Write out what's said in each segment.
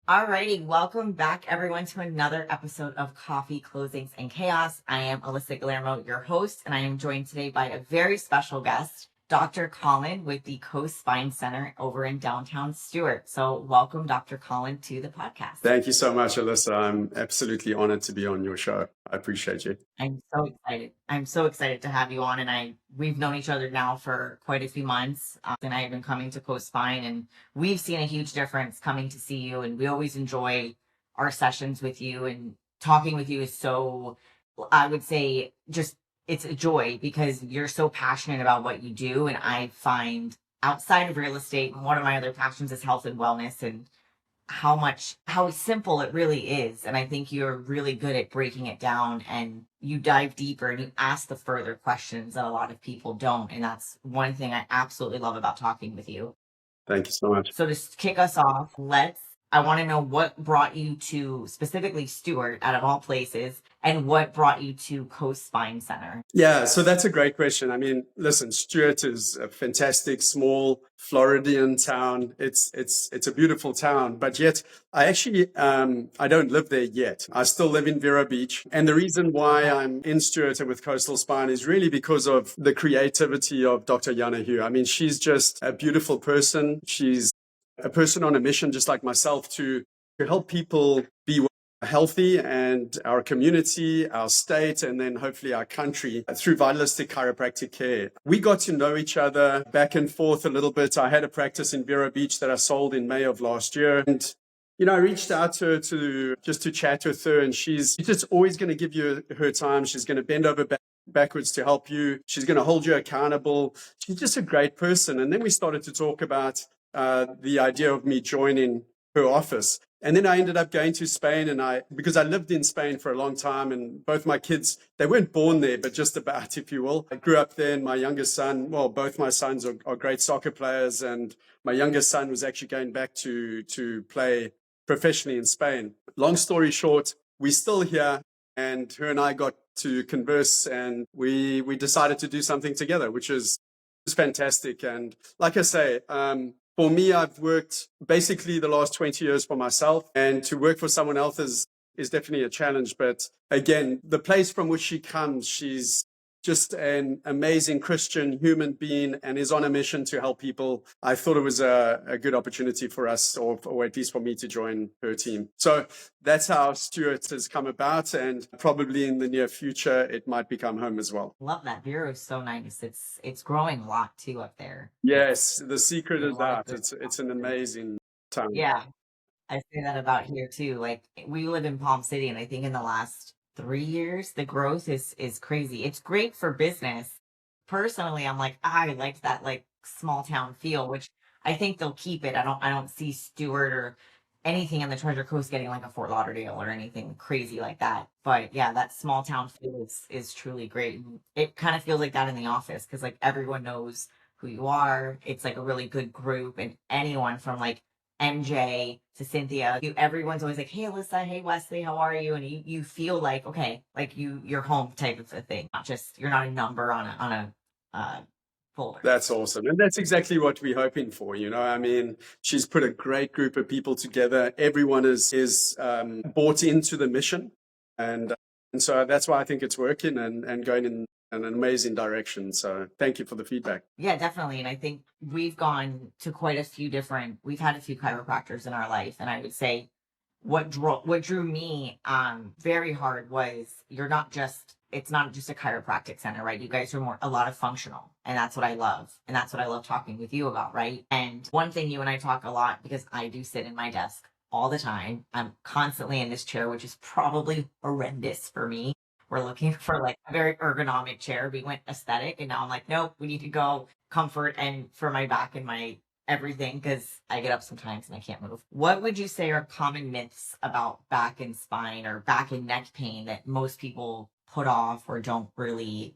Alrighty, welcome back everyone to another episode of Coffee, Closings, and Chaos. I am Alyssa Guillermo, your host, and I am joined today by a very special guest, Dr. Colin with the Coast Spine Center over in downtown Stuart. So welcome, Dr. Colin, to the podcast. Thank you so much, Alyssa. I'm absolutely honored to be on your show. I appreciate you. I'm so excited. I'm so excited to have you on, and we've known each other now for quite a few months, and I have been coming to Coast Spine, and we've seen a huge difference coming to see you, and we always enjoy our sessions with you, and talking with you is so, I would say, just it's a joy because you're so passionate about what you do, and I find outside of real estate, and one of my other passions is health and wellness, and how simple it really is. And I think you're really good at breaking it down, and you dive deeper and you ask the further questions that a lot of people don't. And that's one thing I absolutely love about talking with you. Thank you so much. So to kick us off, I want to know what brought you to specifically Stuart out of all places, and what brought you to Coast Spine Center? Yeah, so that's a great question. I mean, listen, Stuart is a fantastic, small Floridian town. It's a beautiful town, but yet I actually, I don't live there yet. I still live in Vero Beach. And the reason why I'm in Stuart with Coastal Spine is really because of the creativity of Dr. Yana Hu. I mean, she's just a beautiful person. She's a person on a mission, just like myself, to help people be healthy, and our community, our state, and then hopefully our country through vitalistic chiropractic care. We got to know each other back and forth a little bit. I had a practice in Vero Beach that I sold in May of last year. And I reached out to her to chat with her, and she's just always going to give you her time. She's going to bend over backwards to help you. She's going to hold you accountable. She's just a great person. And then we started to talk about the idea of me joining her office. And then I ended up going to Spain, and because I lived in Spain for a long time, and both my kids, they weren't born there, but just about, if you will. I grew up there, and my youngest son, well, both my sons are great soccer players, and my youngest son was actually going back to play professionally in Spain. Long story short, we're still here, and her and I got to converse, and we decided to do something together, which is fantastic. And like I say, for me, I've worked basically the last 20 years for myself, and to work for someone else is definitely a challenge. But again, the place from which she comes, she's just an amazing Christian human being and is on a mission to help people. I thought it was a good opportunity for us, or at least for me, to join her team. So that's how Stuart has come about, and probably in the near future, it might become home as well. Love that. Vero is so nice. It's growing a lot too up there. Yes, the secret is that it's an amazing town. Yeah, I say that about here too. Like, we live in Palm City, and I think in the last 3 years, the growth is crazy. It's great for business. Personally, I'm like, I like that like small town feel, which I think they'll keep it. I don't see Stuart or anything on the Treasure Coast getting like a Fort Lauderdale or anything crazy like that. But yeah, that small town feel is truly great. And it kind of feels like that in the office, because like everyone knows who you are. It's like a really good group, and anyone from like MJ to Cynthia, everyone's always like, hey Alyssa, hey Wesley, how are you? And you feel like, okay, like you're home type of a thing. Not just, you're not a number on a folder. That's awesome. And that's exactly what we're hoping for. I mean, she's put a great group of people together. Everyone is bought into the mission. And so that's why I think it's working and going in an amazing direction. So thank you for the feedback. Yeah, definitely. And I think we've had a few chiropractors in our life. And I would say what drew me very hard was it's not just a chiropractic center, right? You guys are a lot of functional, and that's what I love. And that's what I love talking with you about, right? And one thing you and I talk a lot, because I do sit in my desk all the time. I'm constantly in this chair, which is probably horrendous for me. We're looking for like a very ergonomic chair. We went aesthetic, and now I'm like, nope, we need to go comfort and for my back and my everything, because I get up sometimes and I can't move. What would you say are common myths about back and spine or back and neck pain that most people put off or don't really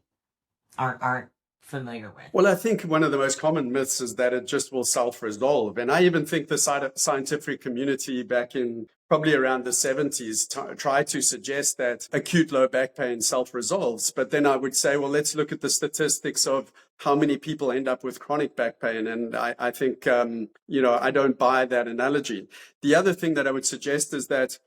aren't familiar with. Well, I think one of the most common myths is that it just will self-resolve. And I even think the scientific community back in probably around the 70s tried to suggest that acute low back pain self-resolves. But then I would say, well, let's look at the statistics of how many people end up with chronic back pain. And I think, I don't buy that analogy. The other thing that I would suggest is that,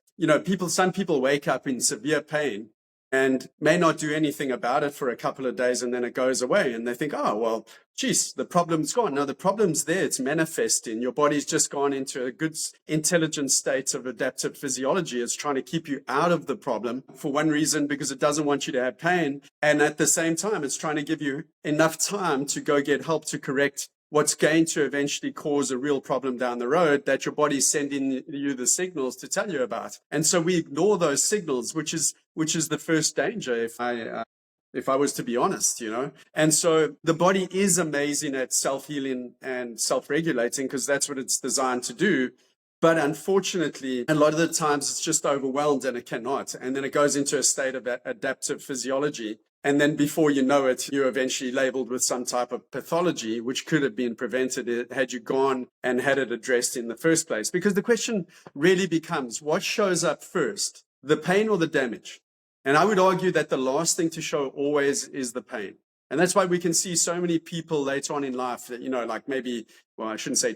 some people wake up in severe pain and may not do anything about it for a couple of days, and then it goes away. And they think, oh, well, geez, the problem's gone. No, the problem's there. It's manifesting. Your body's just gone into a good, intelligent state of adaptive physiology. It's trying to keep you out of the problem for one reason, because it doesn't want you to have pain. And at the same time, it's trying to give you enough time to go get help to correct what's going to eventually cause a real problem down the road that your body's sending you the signals to tell you about. And so we ignore those signals, which is the first danger, if I was to be honest, And so the body is amazing at self-healing and self-regulating, because that's what it's designed to do. But unfortunately, a lot of the times it's just overwhelmed and it cannot. And then it goes into a state of adaptive physiology. And then before you know it, you're eventually labeled with some type of pathology, which could have been prevented had you gone and had it addressed in the first place. Because the question really becomes, what shows up first, the pain or the damage? And I would argue that the last thing to show always is the pain. And that's why we can see so many people later on in life that, like maybe, well, I shouldn't say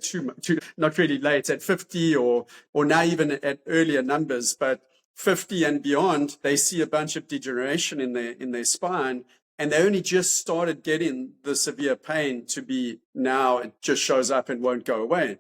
not really late, at 50 or now even at earlier numbers, but 50 and beyond, they see a bunch of degeneration in their spine, and they only just started getting the severe pain to be now it just shows up and won't go away.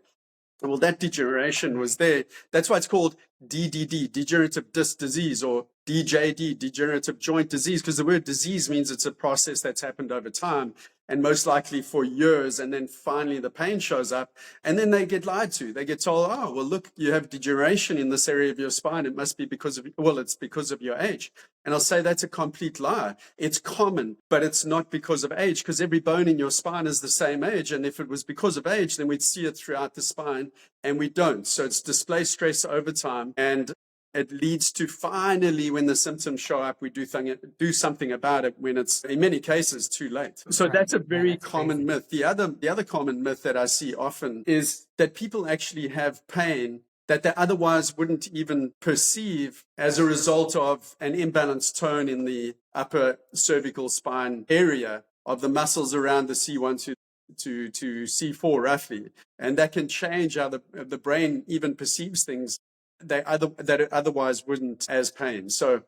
Well, that degeneration was there. That's why it's called DDD, degenerative disc disease, or DJD, degenerative joint disease, because the word disease means it's a process that's happened over time and most likely for years. And then finally the pain shows up, and then they get lied to. They get told, oh, well, look, you have degeneration in this area of your spine. It must be it's because of your age. And I'll say that's a complete lie. It's common, but it's not because of age, because every bone in your spine is the same age. And if it was because of age, then we'd see it throughout the spine, and we don't. So it's displaced stress over time, and it leads to finally, when the symptoms show up, we do something about it when it's, in many cases, too late. So that's a very common myth. The other common myth that I see often is that people actually have pain that they otherwise wouldn't even perceive as a result of an imbalanced tone in the upper cervical spine area of the muscles around the C1 to C4 roughly. And that can change how the brain even perceives things that it otherwise wouldn't as pain. So,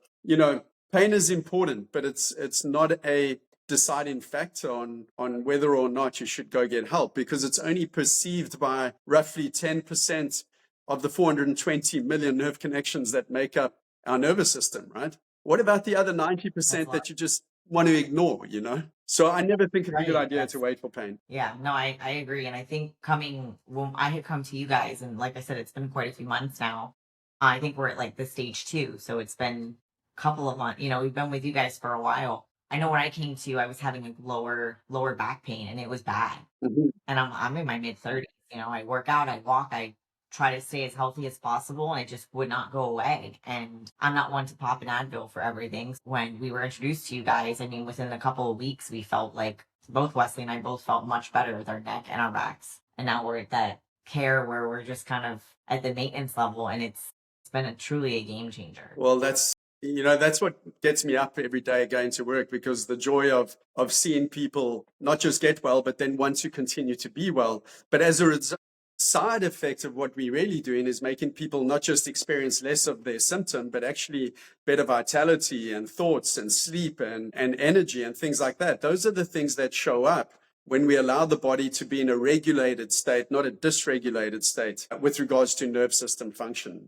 pain is important, but it's not a deciding factor on whether or not you should go get help, because it's only perceived by roughly 10% of the 420 million nerve connections that make up our nervous system, right? What about the other 90% that you just want to ignore, So I never think it's a good idea to wait for pain. Yeah, no, I agree. And I think when I had come to you guys, and like I said, it's been quite a few months now. I think we're at like the stage 2. So it's been a couple of months, we've been with you guys for a while. I know when I came to you, I was having a lower back pain, and it was bad. Mm-hmm. And I'm in my mid-30s, I work out, I walk, I try to stay as healthy as possible, and it just would not go away. And I'm not one to pop an Advil for everything. When we were introduced to you guys, within a couple of weeks, we felt like both Wesley and I both felt much better with our neck and our backs. And now we're at that care where we're just kind of at the maintenance level, and it's been truly a game changer. Well, that's what gets me up every day going to work, because the joy of seeing people not just get well, but then want to continue to be well. But as a side effect of what we're really doing is making people not just experience less of their symptom, but actually better vitality and thoughts and sleep and energy and things like that. Those are the things that show up when we allow the body to be in a regulated state, not a dysregulated state, with regards to nerve system function,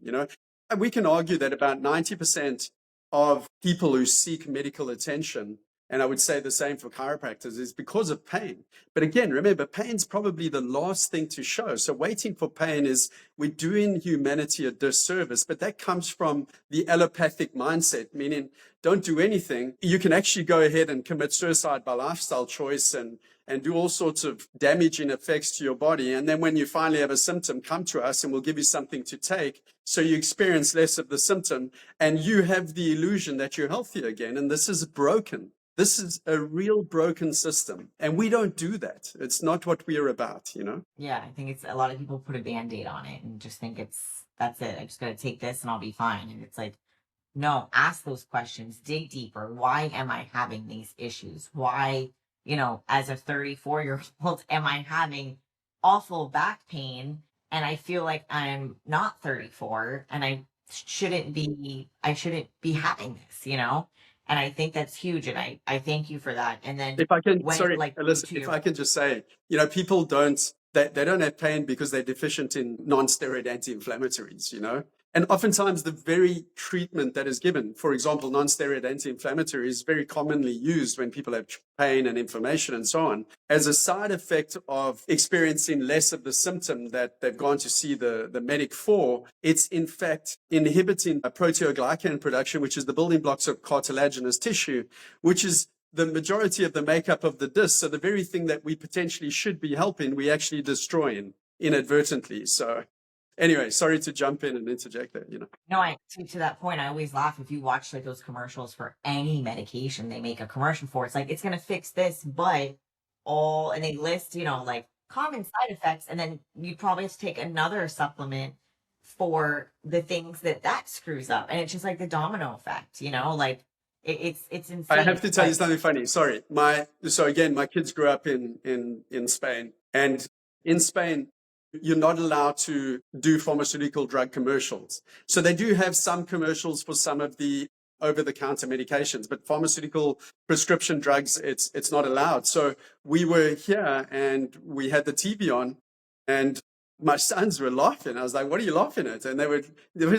And we can argue that about 90% of people who seek medical attention, and I would say the same for chiropractors, is because of pain. But again, remember, pain's probably the last thing to show. So waiting for pain we're doing humanity a disservice, but that comes from the allopathic mindset, meaning don't do anything. You can actually go ahead and commit suicide by lifestyle choice and do all sorts of damaging effects to your body. And then when you finally have a symptom, come to us and we'll give you something to take so you experience less of the symptom and you have the illusion that you're healthy again. And this is broken. This is a real broken system, and we don't do that. It's not what we are about, you know? Yeah, I think it's a lot of people put a band-aid on it and just think that's it. I just gotta take this and I'll be fine. And it's like, no, ask those questions, dig deeper. Why am I having these issues? Why, as a 34-year-old, am I having awful back pain? And I feel like I'm not 34 and I shouldn't be having this. And I think that's huge. And I thank you for that. And then If I can, when, sorry, like, Alyssa, to if your, I can just say, people they don't have pain because they're deficient in non-steroid anti-inflammatories, And oftentimes the very treatment that is given, for example, non-steroid anti-inflammatory is very commonly used when people have pain and inflammation and so on, as a side effect of experiencing less of the symptom that they've gone to see the medic for. It's in fact inhibiting a proteoglycan production, which is the building blocks of cartilaginous tissue, which is the majority of the makeup of the disc. So the very thing that we potentially should be helping, we actually destroy inadvertently. So anyway, sorry to jump in and interject there, No, to that point, I always laugh if you watch like those commercials for any medication they make a commercial for. It's like it's gonna fix this, but and they list, like common side effects, and then you probably have to take another supplement for the things that screws up, and it's just like the domino effect, like it's I insane. have to tell you something funny. Sorry. So again, my kids grew up in Spain, and in Spain, you're not allowed to do pharmaceutical drug commercials. So they do have some commercials for some of the over-the-counter medications, but pharmaceutical prescription drugs, it's not allowed. So we were here and we had the TV on, and my sons were laughing. I was like, "What are you laughing at?" And they were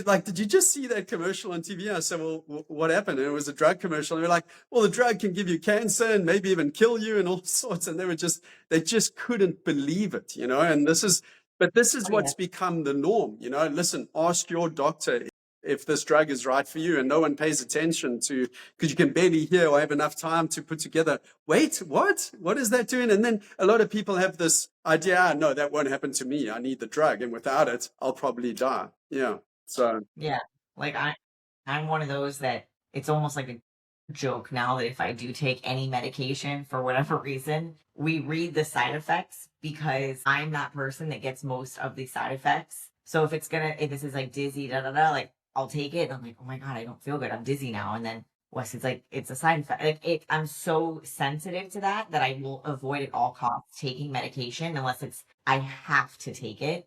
like, "Did you just see that commercial on TV?" I said, "Well, what happened?" And it was a drug commercial. And they were like, "Well, the drug can give you cancer and maybe even kill you and all sorts." And they just couldn't believe it, And this is Oh, yeah. what's become the norm, Listen, ask your doctor if this drug is right for you, and no one pays attention to, because you can barely hear or have enough time to put together, wait, what is that doing? And then a lot of people have this idea, no, that won't happen to me, I need the drug, and without it I'll probably die. So Yeah, like I'm one of those that it's almost like a joke now that if I do take any medication for whatever reason, we read the side effects because I'm that person that gets most of the side effects. So if this is like dizzy, da da da, like I'll take it and I'm like, oh my God, I don't feel good. I'm dizzy now. And then Wes is like, it's a side effect. I'm so sensitive to that I will avoid at all costs taking medication unless I have to take it.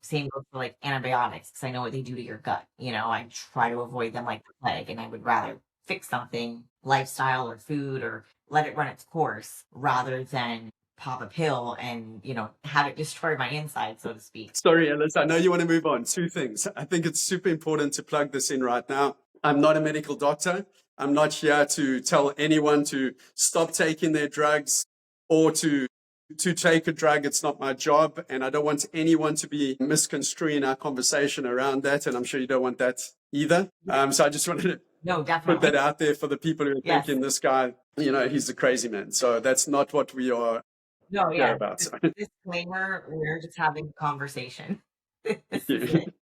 Same goes for like antibiotics because I know what they do to your gut. I try to avoid them like the plague, and I would rather fix something, lifestyle or food, or let it run its course rather than pop a pill and have it destroy my inside, so to speak. sorry, Alice, I know you want to move on. Two things. I think it's super important to plug this in right now. I'm not a medical doctor. I'm not here to tell anyone to stop taking their drugs or to take a drug. It's not my job, and I don't want anyone to be misconstruing our conversation around that, and I'm sure you don't want that either. So I just wanted to No, put definitely. that out there for the people who are Yes. thinking this guy, he's a crazy man. So that's not what we are No, here yeah. about. Disclaimer, we're just having a conversation. This Thank is you. it.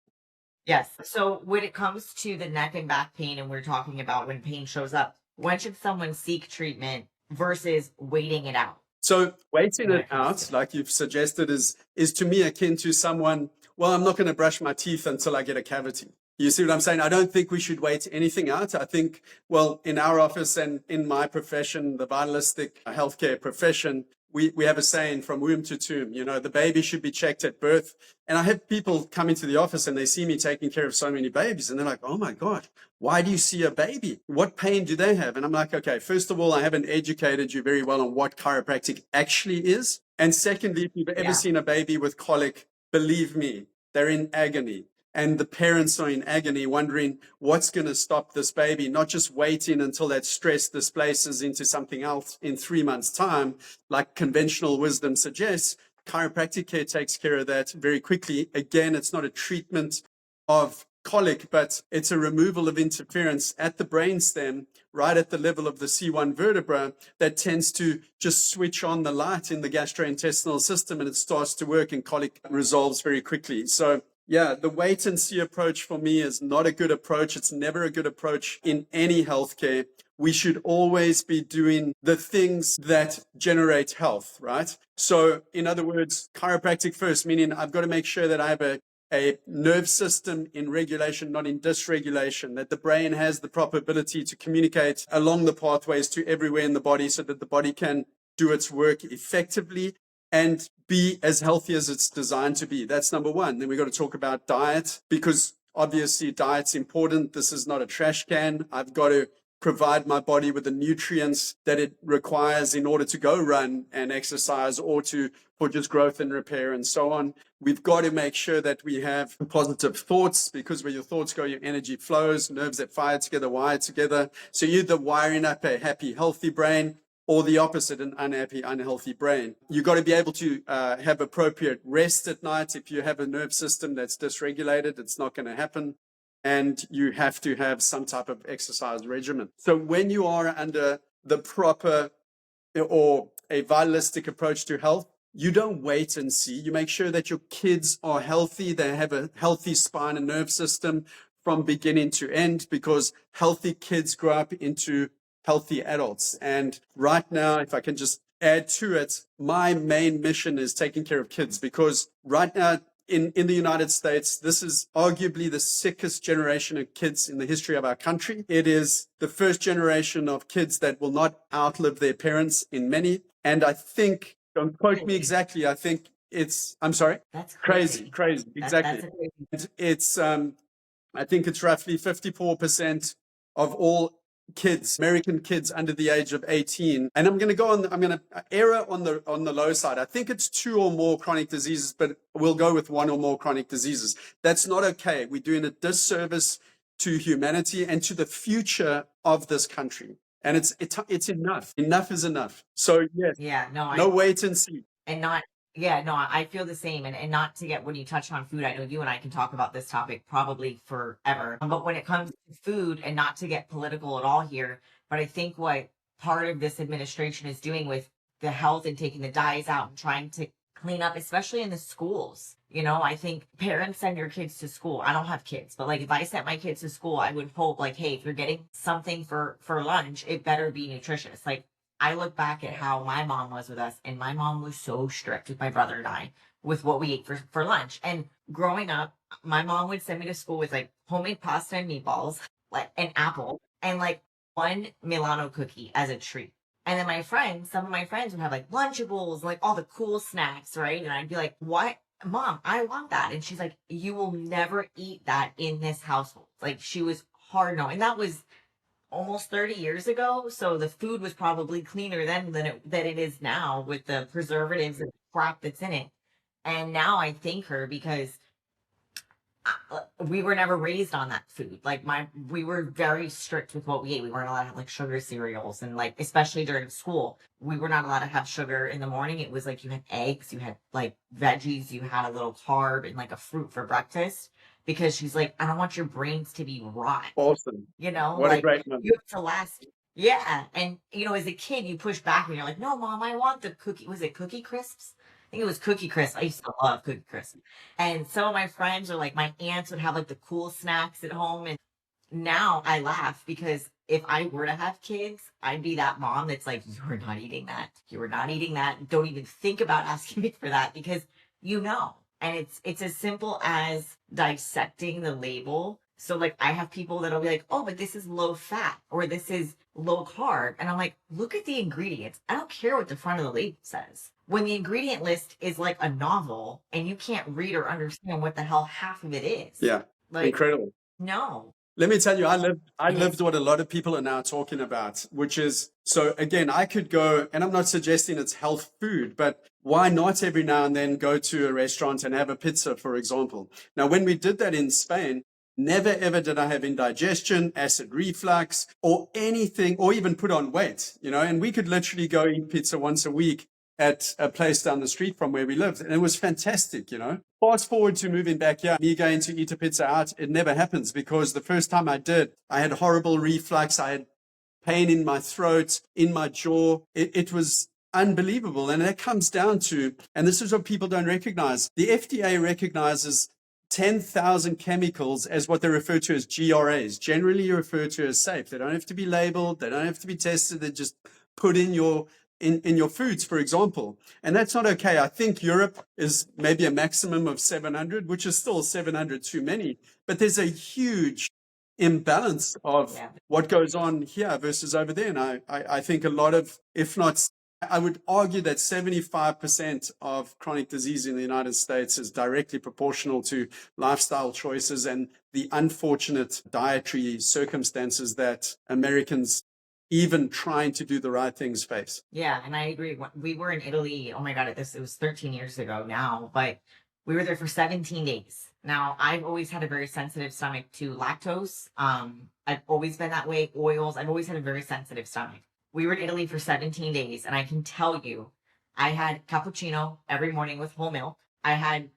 Yes. So when it comes to the neck and back pain, and we're talking about when pain shows up, when should someone seek treatment versus waiting it out So waiting when it it comes out, to it? like you've suggested, is to me akin to someone, well, I'm not going to brush my teeth until I get a cavity. You see what I'm saying? I don't think we should wait anything out. I think, well, in our office and in my profession, the vitalistic healthcare profession, we have a saying, from womb to tomb, the baby should be checked at birth. And I have people come into the office and they see me taking care of so many babies, and they're like, oh my God, why do you see a baby? What pain do they have? And I'm like, okay, first of all, I haven't educated you very well on what chiropractic actually is. And secondly, if you've ever Yeah. seen a baby with colic, believe me, they're in agony. And the parents are in agony, wondering what's going to stop this baby, not just waiting until that stress displaces into something else in 3 months' time, like conventional wisdom suggests. Chiropractic care takes care of that very quickly. Again, it's not a treatment of colic, but it's a removal of interference at the brainstem, right at the level of the C1 vertebra, that tends to just switch on the light in the gastrointestinal system, and it starts to work, and colic resolves very quickly. So Yeah, the wait and see approach for me is not a good approach. It's never a good approach in any healthcare. We should always be doing the things that generate health, right? So, in other words, chiropractic first, meaning I've got to make sure that I have a nerve system in regulation, not in dysregulation, that the brain has the proper ability to communicate along the pathways to everywhere in the body so that the body can do its work effectively and be as healthy as it's designed to be. That's number one. Then we've got to talk about diet, because obviously diet's important. This is not a trash can. I've got to provide my body with the nutrients that it requires in order to go run and exercise, or for just growth and repair and so on. We've got to make sure that we have positive thoughts, because where your thoughts go, your energy flows. Nerves that fire together wire together. So you're either wiring up a happy, healthy brain, or the opposite, an unhappy, unhealthy brain. You've got to be able to have appropriate rest at night. If you have a nerve system that's dysregulated, it's not going to happen. And you have to have some type of exercise regimen. So when you are under the proper or a vitalistic approach to health, you don't wait and see. You make sure that your kids are healthy. They have a healthy spine and nerve system from beginning to end, because healthy kids grow up into healthy adults. And right now, if I can just add to it, my main mission is taking care of kids, because right now in the United States, this is arguably the sickest generation of kids in the history of our country. It is the first generation of kids that will not outlive their parents in many. And I think, don't quote me exactly, I think I'm sorry? That's crazy, exactly. That's It's, I think it's roughly 54% of all kids, American kids under the age of 18. And I'm going to err on the low side. I think it's 2 or more chronic diseases, but we'll go with 1 or more chronic diseases. That's not okay. We're doing a disservice to humanity and to the future of this country. And it's enough. Enough is enough. So yes, no wait and see. And not, I feel the same. And not to get, when you touch on food, I know you and I can talk about this topic probably forever. But when it comes to food, and not to get political at all here, but I think what part of this administration is doing with the health and taking the dyes out and trying to clean up, especially in the schools. I think parents send your kids to school. I don't have kids, but like if I sent my kids to school, I would hope like, hey, if you're getting something for lunch, it better be nutritious. Like, I look back at how my mom was with us, and my mom was so strict with my brother and I with what we ate for lunch. And growing up, my mom would send me to school with like homemade pasta and meatballs, like an apple, and like 1 Milano cookie as a treat. And then some of my friends would have like Lunchables, like all the cool snacks, right? And I'd be like, what? Mom, I want that. And she's like, you will never eat that in this household. Like, she was hard no. And that was almost 30 years ago. So the food was probably cleaner then than it is now, with the preservatives and crap that's in it. And now I thank her, because we were never raised on that food. Like, we were very strict with what we ate. We weren't allowed to have like sugar cereals, and like, especially during school, we were not allowed to have sugar in the morning. It was like you had eggs, you had like veggies, you had a little carb and like a fruit for breakfast, because she's like, I don't want your brains to be rot. Awesome. What a great moment. You have to last. Yeah. And as a kid, you push back and you're like, no, Mom, I want the cookie. Was it Cookie Crisps? I think it was Cookie Crisp. I used to love Cookie Crisp. And some of my friends, or like my aunts, would have like the cool snacks at home. And now I laugh, because if I were to have kids, I'd be that mom that's like, you're not eating that. You are not eating that. Don't even think about asking me for that, because And it's as simple as dissecting the label. So like, I have people that'll be like, oh, but this is low fat, or this is low carb. And I'm like, look at the ingredients. I don't care what the front of the label says. When the ingredient list is like a novel and you can't read or understand what the hell half of it is. Yeah. Like, incredible. No. Let me tell you, I lived what a lot of people are now talking about, which is, so again, I could go, and I'm not suggesting it's health food, but why not every now and then go to a restaurant and have a pizza, for example? Now, when we did that in Spain, never ever did I have indigestion, acid reflux, or anything, or even put on weight, and we could literally go eat pizza once a week at a place down the street from where we lived. And it was fantastic, Fast forward to moving back here, me going to eat a pizza out, it never happens, because the first time I did, I had horrible reflux. I had pain in my throat, in my jaw. It was unbelievable. And that comes down to, and this is what people don't recognize, the FDA recognizes 10,000 chemicals as what they refer to as GRAs, generally referred to as safe. They don't have to be labeled, they don't have to be tested, they just put in your foods, for example. And that's not okay. I think Europe is maybe a maximum of 700, which is still 700 too many, but there's a huge imbalance of Yeah. what goes on here versus over there. And I think a lot of, if not, I would argue that 75% of chronic disease in the United States is directly proportional to lifestyle choices and the unfortunate dietary circumstances that Americans, even trying to do the right things, face. Yeah, and I agree. We were in Italy. Oh my God, it was 13 years ago now, but we were there for 17 days. Now, I've always had a very sensitive stomach to lactose. I've always been that way. Oils. I've always had a very sensitive stomach. We were in Italy for 17 days, and I can tell you, I had cappuccino every morning with whole milk. I had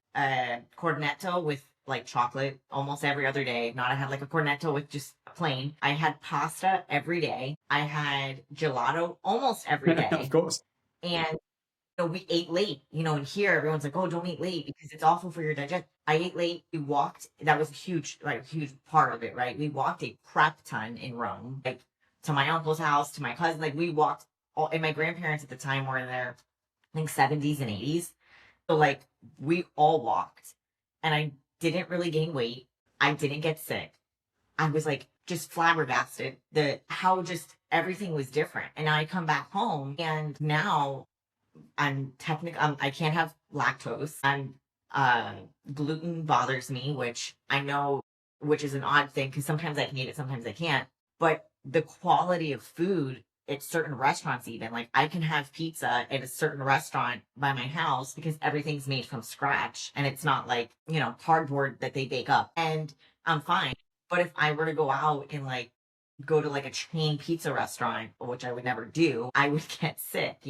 cornetto with like chocolate almost every other day. Not I had like a cornetto with just plain. I had pasta every day. I had gelato almost every day. Of course. And we ate late, and here everyone's like, oh, don't eat late because it's awful for your digestion. I ate late. We walked. That was a huge part of it, right? We walked a crap ton in Rome, like to my uncle's house, to my cousin. Like we walked and my grandparents at the time were in their, I think, 70s and 80s. So like we all walked and I didn't really gain weight. I didn't get sick. I was like just flabbergasted how just everything was different. And I come back home and now I can't have lactose. Gluten bothers me, which I know, which is an odd thing because sometimes I can eat it, sometimes I can't. But the quality of food at certain restaurants, even like I can have pizza at a certain restaurant by my house because everything's made from scratch and it's not like, cardboard that they bake up and I'm fine. But if I were to go out and like go to like a chain pizza restaurant, which I would never do, I would get sick.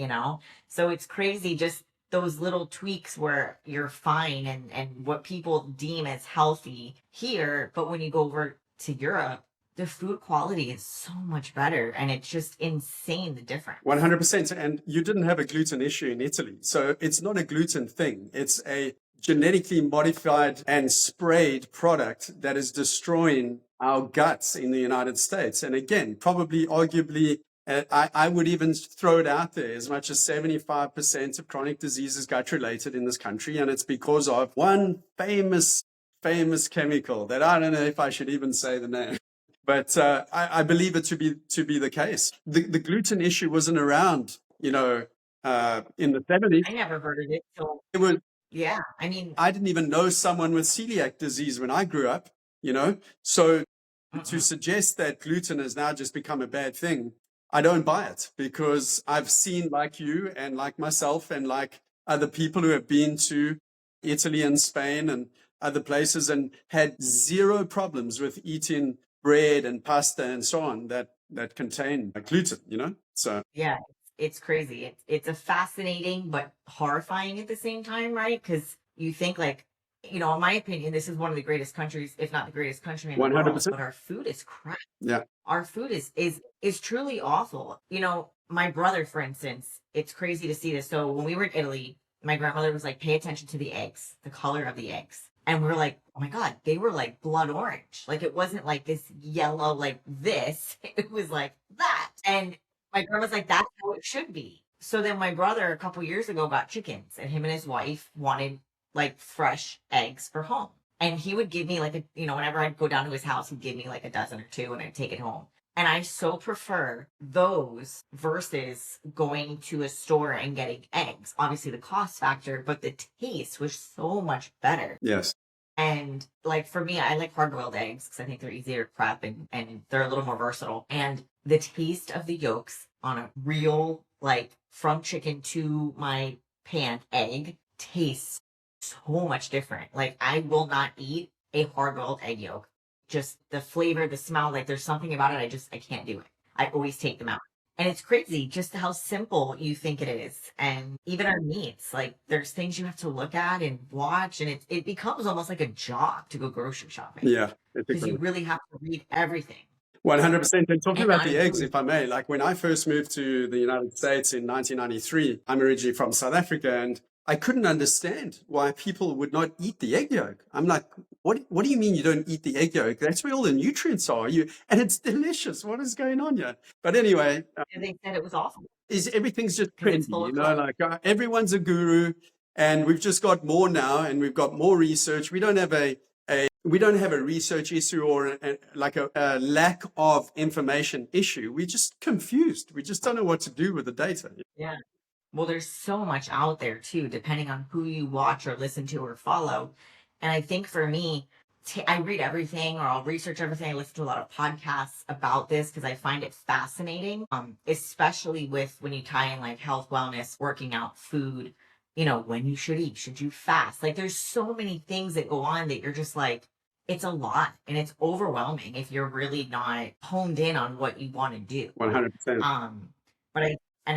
So it's crazy, just those little tweaks where you're fine and what people deem as healthy here. But when you go over to Europe, the food quality is so much better and it's just insane the difference. 100%. And you didn't have a gluten issue in Italy. So it's not a gluten thing. It's a genetically modified and sprayed product that is destroying our guts in the United States. And again, probably arguably, I would even throw it out there, as much as 75% of chronic disease is gut related in this country. And it's because of one famous chemical that I don't know if I should even say the name. But I believe it to be the case. The gluten issue wasn't around, in the 70s. I never heard of it. So It was. yeah, I mean, I didn't even know someone with celiac disease when I grew up. So to suggest that gluten has now just become a bad thing, I don't buy it, because I've seen, like you and like myself and like other people who have been to Italy and Spain and other places and had zero problems with eating bread and pasta and so on that contain gluten. So yeah, it's crazy. It's a fascinating but horrifying at the same time, right? Because you think like, in my opinion, this is one of the greatest countries, if not the greatest country in the world, 100%. but our food is crap. Yeah. Our food is truly awful. My brother, for instance, it's crazy to see this. So when we were in Italy, my grandmother was like, pay attention to the eggs, the color of the eggs. And we were like, oh my God, they were like blood orange. Like it wasn't like this yellow, like this. It was like that. And my grandma's like, that's how it should be. So then my brother a couple years ago got chickens and him and his wife wanted like fresh eggs for home. And he would give me like whenever I'd go down to his house, he'd give me like a dozen or two and I'd take it home. And I so prefer those versus going to a store and getting eggs. Obviously the cost factor, but the taste was so much better. Yes. And like for me, I like hard-boiled eggs because I think they're easier to prep and they're a little more versatile. And the taste of the yolks on a real, like from chicken to my pan egg tastes so much different. Like I will not eat a hard-boiled egg yolk. Just the flavor, the smell, like there's something about it. I can't do it. I always take them out. And it's crazy just how simple you think it is. And even our meats, like there's things you have to look at and watch. And it becomes almost like a job to go grocery shopping. Yeah. Because you really have to read everything. 100%. And talking about the eggs, if I may, like when I first moved to the United States in 1993, I'm originally from South Africa, and I couldn't understand why people would not eat the egg yolk. I'm like, what do you mean you don't eat the egg yolk? That's where all the nutrients are. And it's delicious. What is going on here? But anyway, And they said it was awful is everything's just because it's trendy, full of cholesterol. like everyone's a guru, and we've just got more now, and we've got more research. We don't have a research issue or a lack of information issue. We're just confused. We just don't know what to do with the data. Yeah. Well, there's so much out there too, depending on who you watch or listen to or follow. And I think for me, I read everything or I'll research everything. I listen to a lot of podcasts about this because I find it fascinating, especially with when you tie in like health, wellness, working out, food, when you should eat, should you fast? Like there's so many things that go on that you're just like, it's a lot and it's overwhelming if you're really not honed in on what you want to do. 100%. But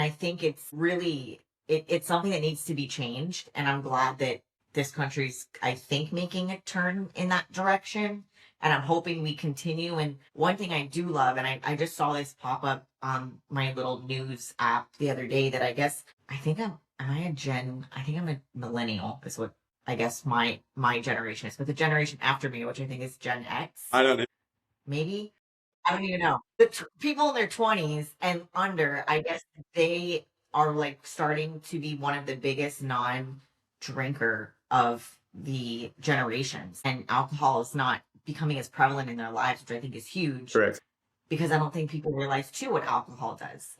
I think it's really it's something that needs to be changed, and I'm glad that this country's, I think, making a turn in that direction, and I'm hoping we continue. And one thing I do love, and I just saw this pop up on my little news app the other day, that I think I'm a millennial is what I guess my generation is, but the generation after me, which I think is Gen X, I don't know. maybe. I don't even know. People in their 20s and under, I guess they are like starting to be one of the biggest non-drinker of the generations. And alcohol is not becoming as prevalent in their lives, which I think is huge. Correct. Because I don't think people realize too what alcohol does,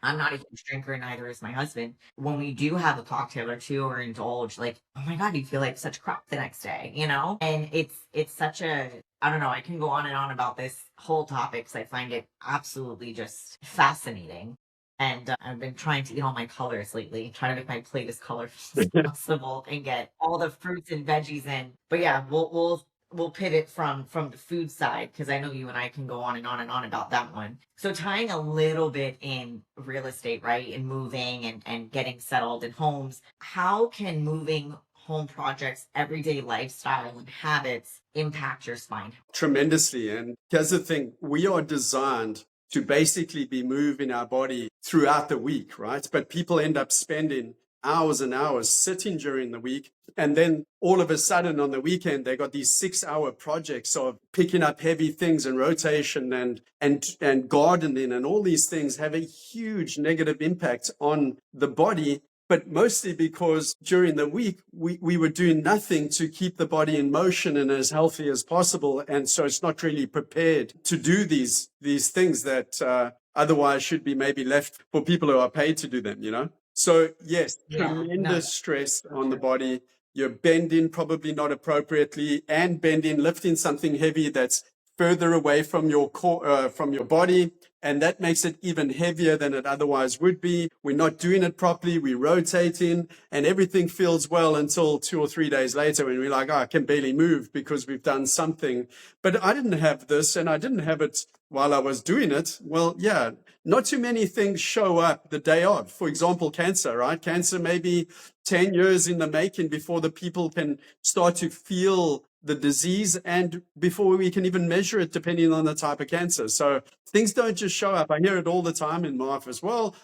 I'm not a huge drinker, neither is my husband. When we do have a cocktail or two or indulge, like, oh my God, you feel like such crap the next day, And it's such I don't know, I can go on and on about this whole topic because I find it absolutely just fascinating. And I've been trying to eat all my colors lately, trying to make my plate as colorful as possible and get all the fruits and veggies in. But yeah, we'll pivot from the food side because I know you and I can go on and on and on about that one. So tying a little bit in real estate, right, and moving and getting settled in homes, how can moving home projects, everyday lifestyle and habits impact your spine? Tremendously. And here's the thing, we are designed to basically be moving our body throughout the week, right? But people end up spending hours and hours sitting during the week. And then all of a sudden on the weekend, they got these 6-hour projects of picking up heavy things and rotation and gardening, and all these things have a huge negative impact on the body. But mostly because during the week, we were doing nothing to keep the body in motion and as healthy as possible. And so it's not really prepared to do these things that otherwise should be maybe left for people who are paid to do them. So yes, tremendous stress on the body. You're bending probably not appropriately, and lifting something heavy that's further away from your core, from your body. And that makes it even heavier than it otherwise would be. We're not doing it properly. We're rotating and everything feels well until 2 or 3 days later when we're like, oh, I can barely move because we've done something. But I didn't have this, and I didn't have it while I was doing it. Well, yeah, not too many things show up the day of. For example, cancer, right? Cancer may be 10 years in the making before the people can start to feel the disease and before we can even measure it, depending on the type of cancer. So things don't just show up. I hear it all the time in my office. Well,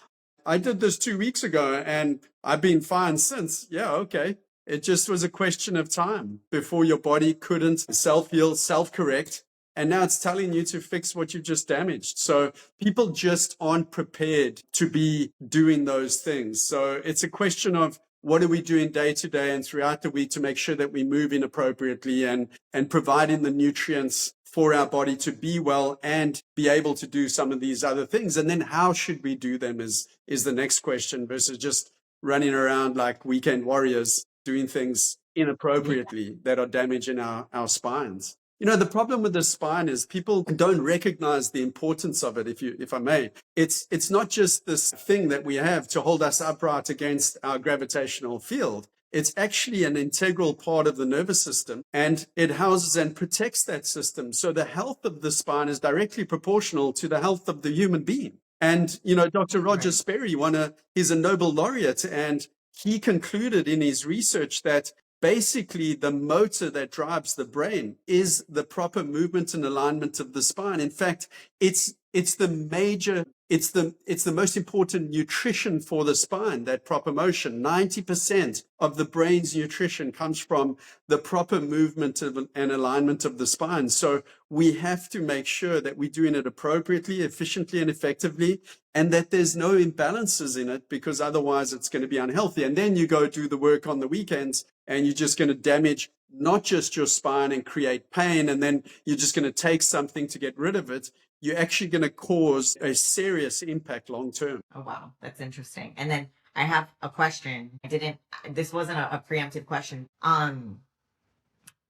I did this 2 weeks ago and I've been fine since. Yeah, okay. It just was a question of time before your body couldn't self-heal, self-correct. And now it's telling you to fix what you've just damaged. So people just aren't prepared to be doing those things. So it's a question of, what are we doing day to day and throughout the week to make sure that we move in appropriately and providing the nutrients for our body to be well and be able to do some of these other things? And then how should we do them is the next question, versus just running around like weekend warriors doing things inappropriately that are damaging our spines. The problem with the spine is people don't recognize the importance of it, if I may. It's not just this thing that we have to hold us upright against our gravitational field. It's actually an integral part of the nervous system, and it houses and protects that system. So the health of the spine is directly proportional to the health of the human being. And, Dr. Roger Sperry, he's a Nobel laureate, and he concluded in his research that basically the motor that drives the brain is the proper movement and alignment of the spine. In fact, it's it's the major, it's the most important nutrition for the spine, that proper motion. 90% of the brain's nutrition comes from the proper movement of, and alignment of the spine. So we have to make sure that we're doing it appropriately, efficiently, and effectively, and that there's no imbalances in it, because otherwise it's going to be unhealthy. And then you go do the work on the weekends and you're just going to damage not just your spine and create pain, and then you're just going to take something to get rid of it. You're actually going to cause a serious impact long term. Oh, wow. That's interesting. And then I have a question. This wasn't a preemptive question.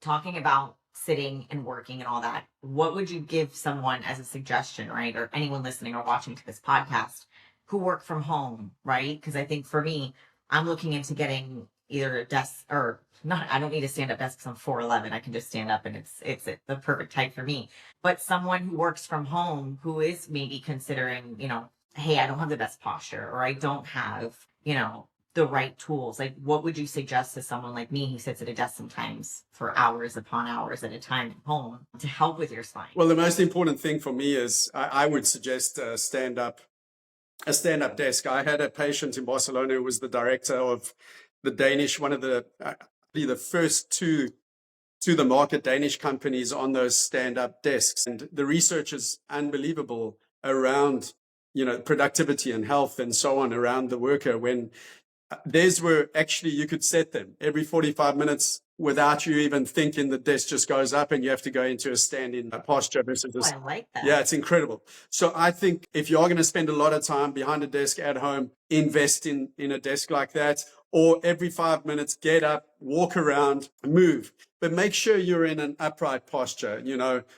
Talking about sitting and working and all that, what would you give someone as a suggestion, right? Or anyone listening or watching to this podcast who work from home, right? Because I think for me, I'm looking into getting either a desk or not. I don't need a stand up desk because I'm 4'11". I can just stand up and it's the perfect height for me. But someone who works from home who is maybe considering, hey, I don't have the best posture, or I don't have, the right tools. Like, what would you suggest to someone like me who sits at a desk sometimes for hours upon hours at a time at home to help with your spine? Well, the most important thing for me is I would suggest a stand-up desk. I had a patient in Barcelona who was the director of the Danish, one of the first two to the market Danish companies on those stand-up desks. And the research is unbelievable around, productivity and health and so on around the worker. When theirs were actually, you could set them every 45 minutes without you even thinking. The desk just goes up and you have to go into a standing posture versus I like that. Yeah, it's incredible. So I think if you're going to spend a lot of time behind a desk at home, invest in a desk like that, or every 5 minutes, get up, walk around, move. But make sure you're in an upright posture,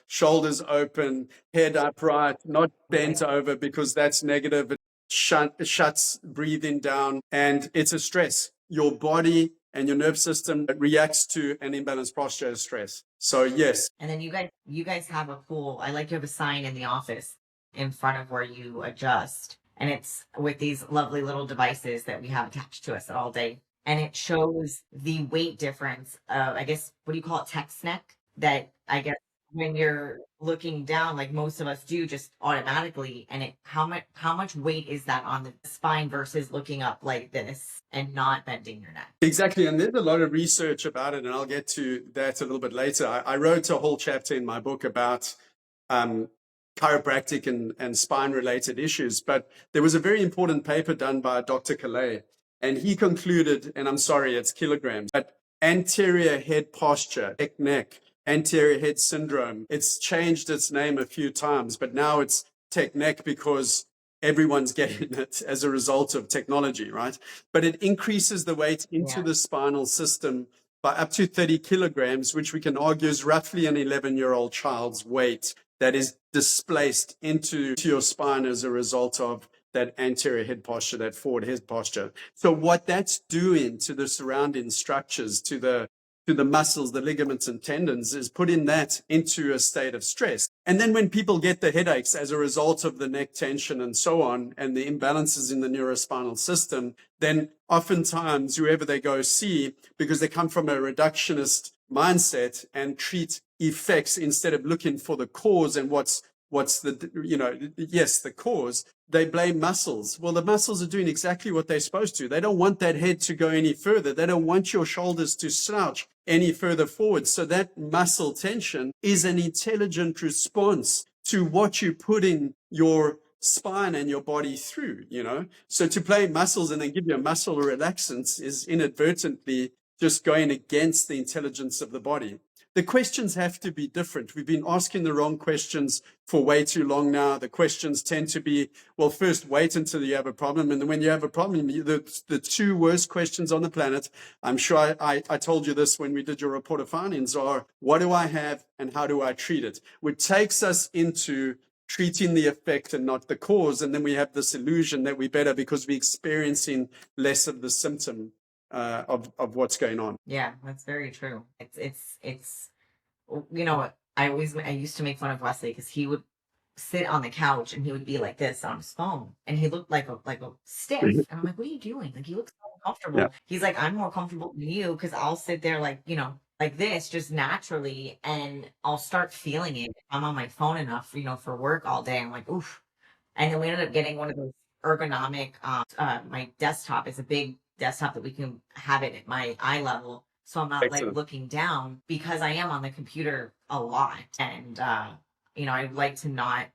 shoulders open, head upright, not bent over, because that's negative. It shuts breathing down, and it's a stress. Your body and your nerve system reacts to an imbalanced posture as stress. So yes. And then you guys have a cool, I like to have a sign in the office in front of where you adjust. And it's with these lovely little devices that we have attached to us all day. And it shows the weight difference of, I guess, what do you call it? Text neck, that I guess when you're looking down, like most of us do just automatically. And how much weight is that on the spine versus looking up like this and not bending your neck? Exactly. And there's a lot of research about it, and I'll get to that a little bit later. I wrote a whole chapter in my book about chiropractic and spine related issues, but there was a very important paper done by Dr. Colin, and he concluded, and I'm sorry, it's kilograms, but anterior head posture, neck, anterior head syndrome. It's changed its name a few times, but now it's tech neck because everyone's getting it as a result of technology, right? But it increases the weight into the spinal system by up to 30 kilograms, which we can argue is roughly an 11-year-old child's weight that is displaced into your spine as a result of that anterior head posture, that forward head posture. So what that's doing to the surrounding structures, to the muscles, the ligaments and tendons, is putting that into a state of stress. And then when people get the headaches as a result of the neck tension and so on, and the imbalances in the neurospinal system, then oftentimes whoever they go see, because they come from a reductionist mindset and treat effects instead of looking for the cause and what's the cause, they blame muscles. Well, the muscles are doing exactly what they're supposed to. They don't want that head to go any further. They don't want your shoulders to slouch any further forward. So that muscle tension is an intelligent response to what you're putting your spine and your body through, So to play muscles and then give you a muscle relaxant is inadvertently just going against the intelligence of the body. The questions have to be different. We've been asking the wrong questions for way too long now. The questions tend to be, well, first wait until you have a problem. And then when you have a problem, the two worst questions on the planet, I'm sure I told you this when we did your report of findings, are what do I have and how do I treat it? Which takes us into treating the effect and not the cause. And then we have this illusion that we're better because we're experiencing less of the symptom of what's going on. Yeah, that's very true. It's I used to make fun of Wesley because he would sit on the couch and he would be like this on his phone and he looked like a stiff. And I'm like, what are you doing? Like, you look so uncomfortable. Yeah. He's like, I'm more comfortable than you because I'll sit there like like this just naturally, and I'll start feeling it. If I'm on my phone enough, for work all day. I'm like, oof. And then we ended up getting one of those ergonomic, my desktop is a big desktop that we can have it at my eye level. So I'm not like Excellent. looking down because I am on the computer a lot. And, I'd like to not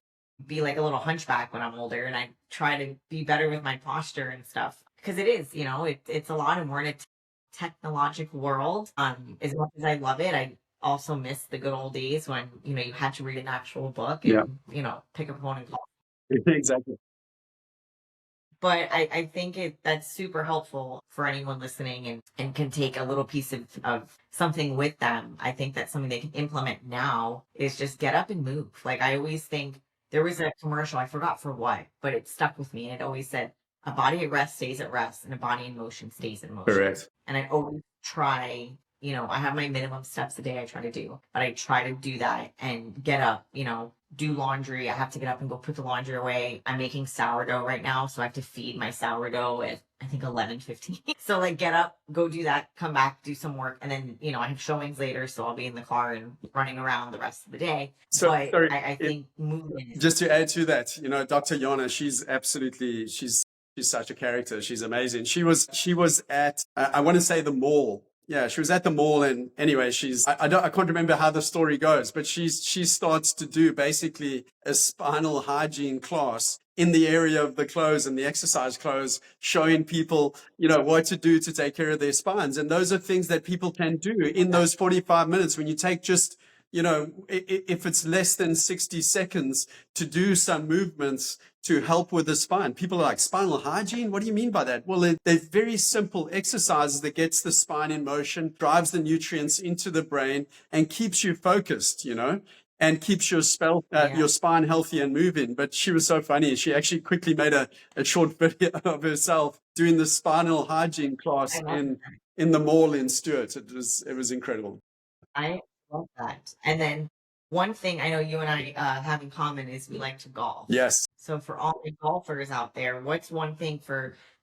be like a little hunchback when I'm older, and I try to be better with my posture and stuff because it is, it's a lot, and we're in a technological world. As much as I love it, I also miss the good old days when, you had to read an actual book Yeah, and, pick up a phone and call. exactly. But I think that's super helpful for anyone listening, and can take a little piece of something with them. I think that's something they can implement now is just get up and move. Like I always think there was a commercial, I forgot for what, but it stuck with me. And it always said, a body at rest stays at rest and a body in motion stays in motion. Correct. And I always try, I have my minimum steps a day I try to do, but I try to do that and get up, do laundry. I have to get up and go put the laundry away. I'm making sourdough right now, so I have to feed my sourdough at I think 11:15. So like get up, go do that, come back, do some work, and then I have showings later, so I'll be in the car and running around the rest of the day. So, But sorry, I think movement is just to add to that, Dr. Yana, she's such a character. She's amazing. She was at I want to say the mall. Yeah, she was at the mall, and anyway, I can't remember how the story goes, but she starts to do basically a spinal hygiene class in the area of the clothes and the exercise clothes, showing people, what to do to take care of their spines. And those are things that people can do in those 45 minutes when you take just, if it's less than 60 seconds to do some movements to help with the spine. People are like, spinal hygiene? What do you mean by that? Well, they're very simple exercises that gets the spine in motion, drives the nutrients into the brain, and keeps you focused, and keeps your yeah. your spine healthy and moving. But she was so funny. She actually quickly made a short video of herself doing the spinal hygiene class I love in the mall in Stuart. It was incredible. I love that. And then one thing I know you and I have in common is we like to golf. Yes. So for all the golfers out there, what's one thing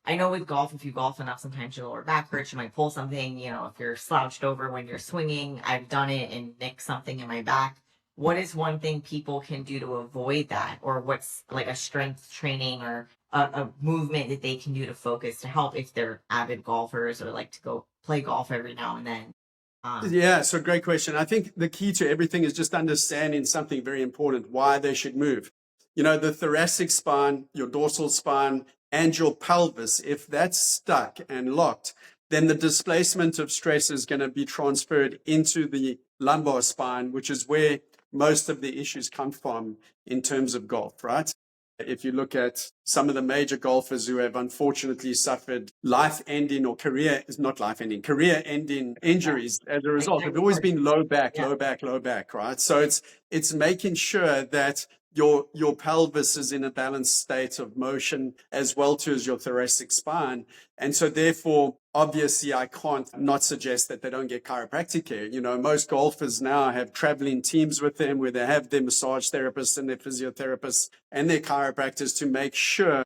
I know with golf, if you golf enough, sometimes your lower back hurts, you might pull something, if you're slouched over when you're swinging. I've done it and nicked something in my back. What is one thing people can do to avoid that? Or what's like a strength training or a movement that they can do to focus to help if they're avid golfers or like to go play golf every now and then? Yeah, so great question. I think the key to everything is just understanding something very important, why they should move. The thoracic spine, your dorsal spine, and your pelvis, if that's stuck and locked, then the displacement of stress is going to be transferred into the lumbar spine, which is where most of the issues come from in terms of golf, right? If you look at some of the major golfers who have unfortunately suffered life-ending or not life-ending, career-ending injuries as a result, have always been low back, Yeah. low back, low back, right? So it's making sure that your pelvis is in a balanced state of motion as well too as your thoracic spine. And so therefore, obviously, I can't not suggest that they don't get chiropractic care. Most golfers now have traveling teams with them where they have their massage therapists and their physiotherapists and their chiropractors to make sure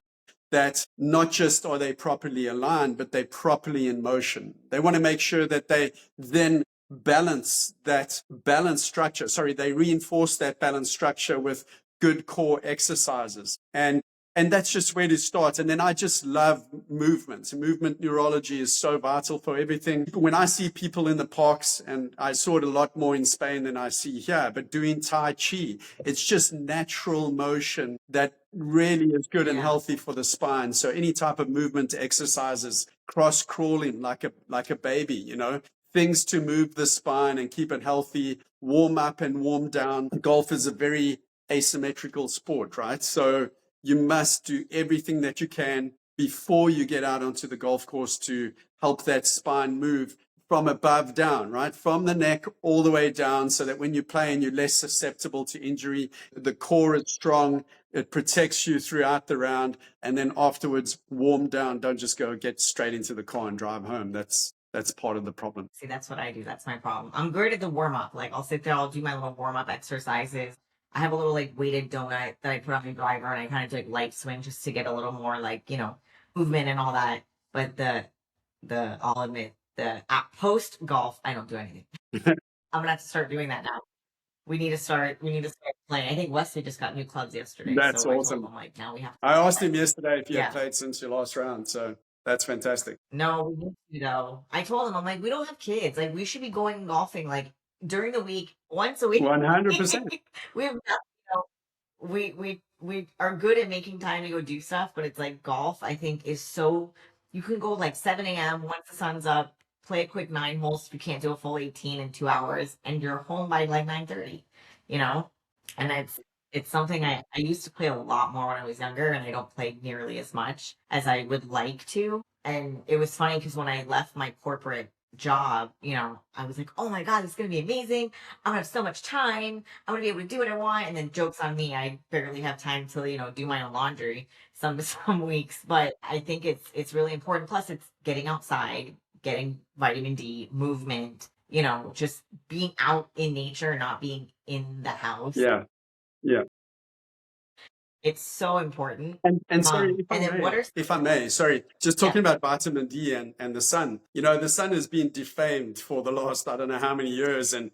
that not just are they properly aligned, but they're properly in motion. They want to make sure that they then balance that balance structure. Sorry, they reinforce that balance structure with good core exercises. And that's just where to start. And then I just love movement. Movement neurology is so vital for everything. When I see people in the parks, and I saw it a lot more in Spain than I see here, but doing Tai Chi, it's just natural motion that really is good and healthy for the spine. So any type of movement exercises, cross crawling like a baby, things to move the spine and keep it healthy, warm up and warm down. Golf is a very asymmetrical sport, right? So you must do everything that you can before you get out onto the golf course to help that spine move from above down, right? From the neck all the way down so that when you're playing, you're less susceptible to injury. The core is strong. It protects you throughout the round. And then afterwards, warm down. Don't just go get straight into the car and drive home. That's part of the problem. See, that's what I do. That's my problem. I'm good at the warm up. Like I'll sit there, I'll do my little warm up exercises. I have a little like weighted donut that I put on my driver, and I kind of do like light swing just to get a little more like, movement and all that. But I'll admit the post golf, I don't do anything. I'm gonna have to start doing that now. We need to start playing. I think Wesley just got new clubs yesterday, That's so I told him, awesome. I'm like, now we have to I asked play. him yesterday if he had Yeah. played since your last round, so that's fantastic. No, we need to though. I told him, I'm like, we don't have kids. Like, we should be going golfing like during the week, once a week. 100%. We have, we are good at making time to go do stuff, but it's like golf, I think, is so you can go like 7 a.m. once the sun's up, play a quick 9 holes if you can't do a full 18 in 2 hours, and you're home by like 9:30, you know? And it's something I used to play a lot more when I was younger, and I don't play nearly as much as I would like to. And it was funny because when I left my corporate job, I was like, oh my God, this is gonna be amazing. I'm gonna have so much time. I'm gonna be able to do what I want. And then jokes on me, I barely have time to, do my own laundry some some weeks. But I think it's really important. Plus it's getting outside, getting vitamin D, movement, just being out in nature, not being in the house. Yeah. Yeah. It's so important. And sorry, And then what are if I may, sorry, just yeah, talking about vitamin D and the sun. The sun has been defamed for the last, I don't know how many years, and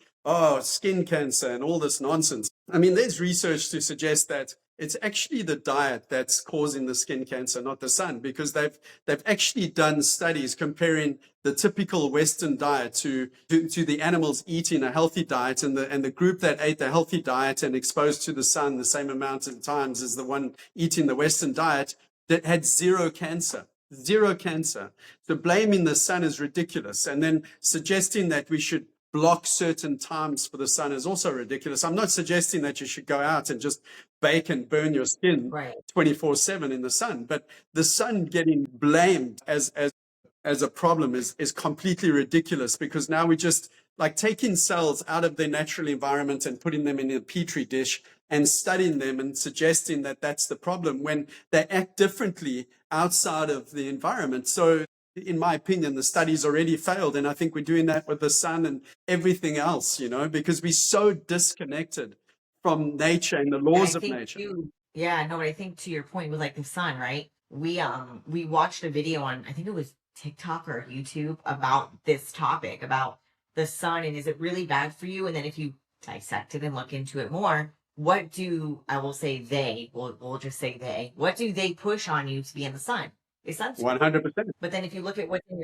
skin cancer and all this nonsense. I mean, there's research to suggest that it's actually the diet that's causing the skin cancer, not the sun, because they've actually done studies comparing the typical Western diet to the animals eating a healthy diet, and the group that ate the healthy diet and exposed to the sun the same amount of times as the one eating the Western diet that had zero cancer. Zero cancer. So blaming the sun is ridiculous. And then suggesting that we should block certain times for the sun is also ridiculous. I'm not suggesting that you should go out and just bake and burn your skin right. 24/7 in the sun, but the sun getting blamed as a problem is completely ridiculous, because now we just like taking cells out of their natural environment and putting them in a petri dish and studying them and suggesting that that's the problem when they act differently outside of the environment. So in my opinion, the studies already failed. And I think we're doing that with the sun and everything else, because we're so disconnected from nature and the And I laws of think nature. too, yeah, no, but I think to your point with like the sun, right? We watched a video on, I think it was TikTok or YouTube, about this topic, about the sun and is it really bad for you? And then if you dissect it and look into it more, what do I will say we'll just say what do they push on you to be in the sun? It's sunscreen. 100%. But then if you look at what's in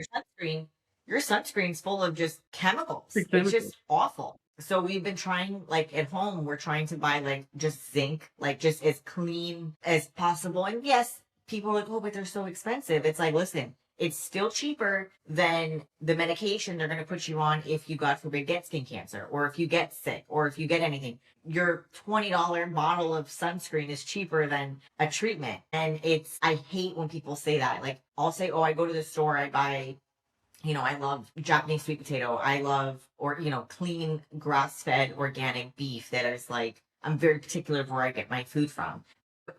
your sunscreen's full of just chemicals. It's just awful. So we've been trying, like at home, we're trying to buy like just zinc, like just as clean as possible. And yes, people are like, oh, but they're so expensive. It's like, listen, it's still cheaper than the medication they're going to put you on if you, God forbid, get skin cancer, or if you get sick, or if you get anything. Your $20 bottle of sunscreen is cheaper than a treatment. And I hate when people say that. Like, I'll say, oh, I go to the store, I buy, I love Japanese sweet potato. I love, or, clean grass fed organic beef that is like, I'm very particular of where I get my food from.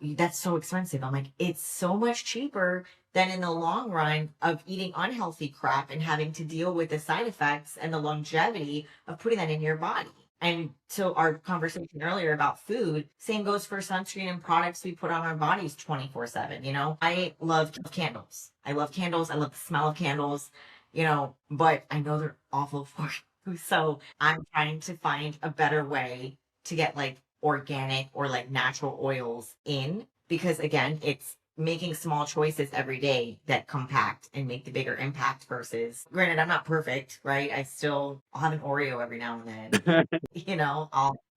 That's so expensive. I'm like, it's so much cheaper than in the long run of eating unhealthy crap and having to deal with the side effects and the longevity of putting that in your body. And so our conversation earlier about food, same goes for sunscreen and products we put on our bodies 24/7. I love candles. I love candles. I love the smell of candles, but I know they're awful for you. So I'm trying to find a better way to get like organic or like natural oils in, because again, it's making small choices every day that compact and make the bigger impact. Versus, granted, I'm not perfect, right? I'll have an Oreo every now and then.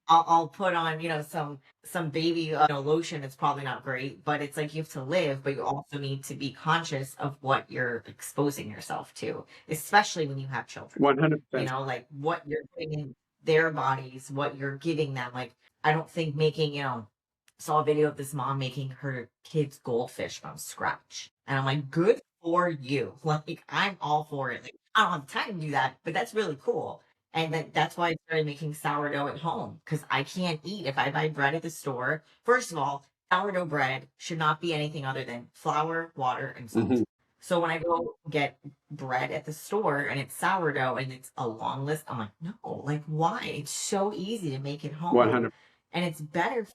I'll put on, some baby lotion. It's probably not great, but it's like you have to live, but you also need to be conscious of what you're exposing yourself to, especially when you have children. 100%. Like what you're putting in their bodies, what you're giving them. Like, I don't think making, saw a video of this mom making her kids goldfish from scratch. And I'm like, good for you. Like, I'm all for it. Like, I don't have time to do that, but that's really cool. And that's why I started making sourdough at home, because I can't eat if I buy bread at the store. First of all, sourdough bread should not be anything other than flour, water, and salt. So when I go get bread at the store and it's sourdough and it's a long list, I'm like, no, like why? It's so easy to make it home. 100%. And it's better.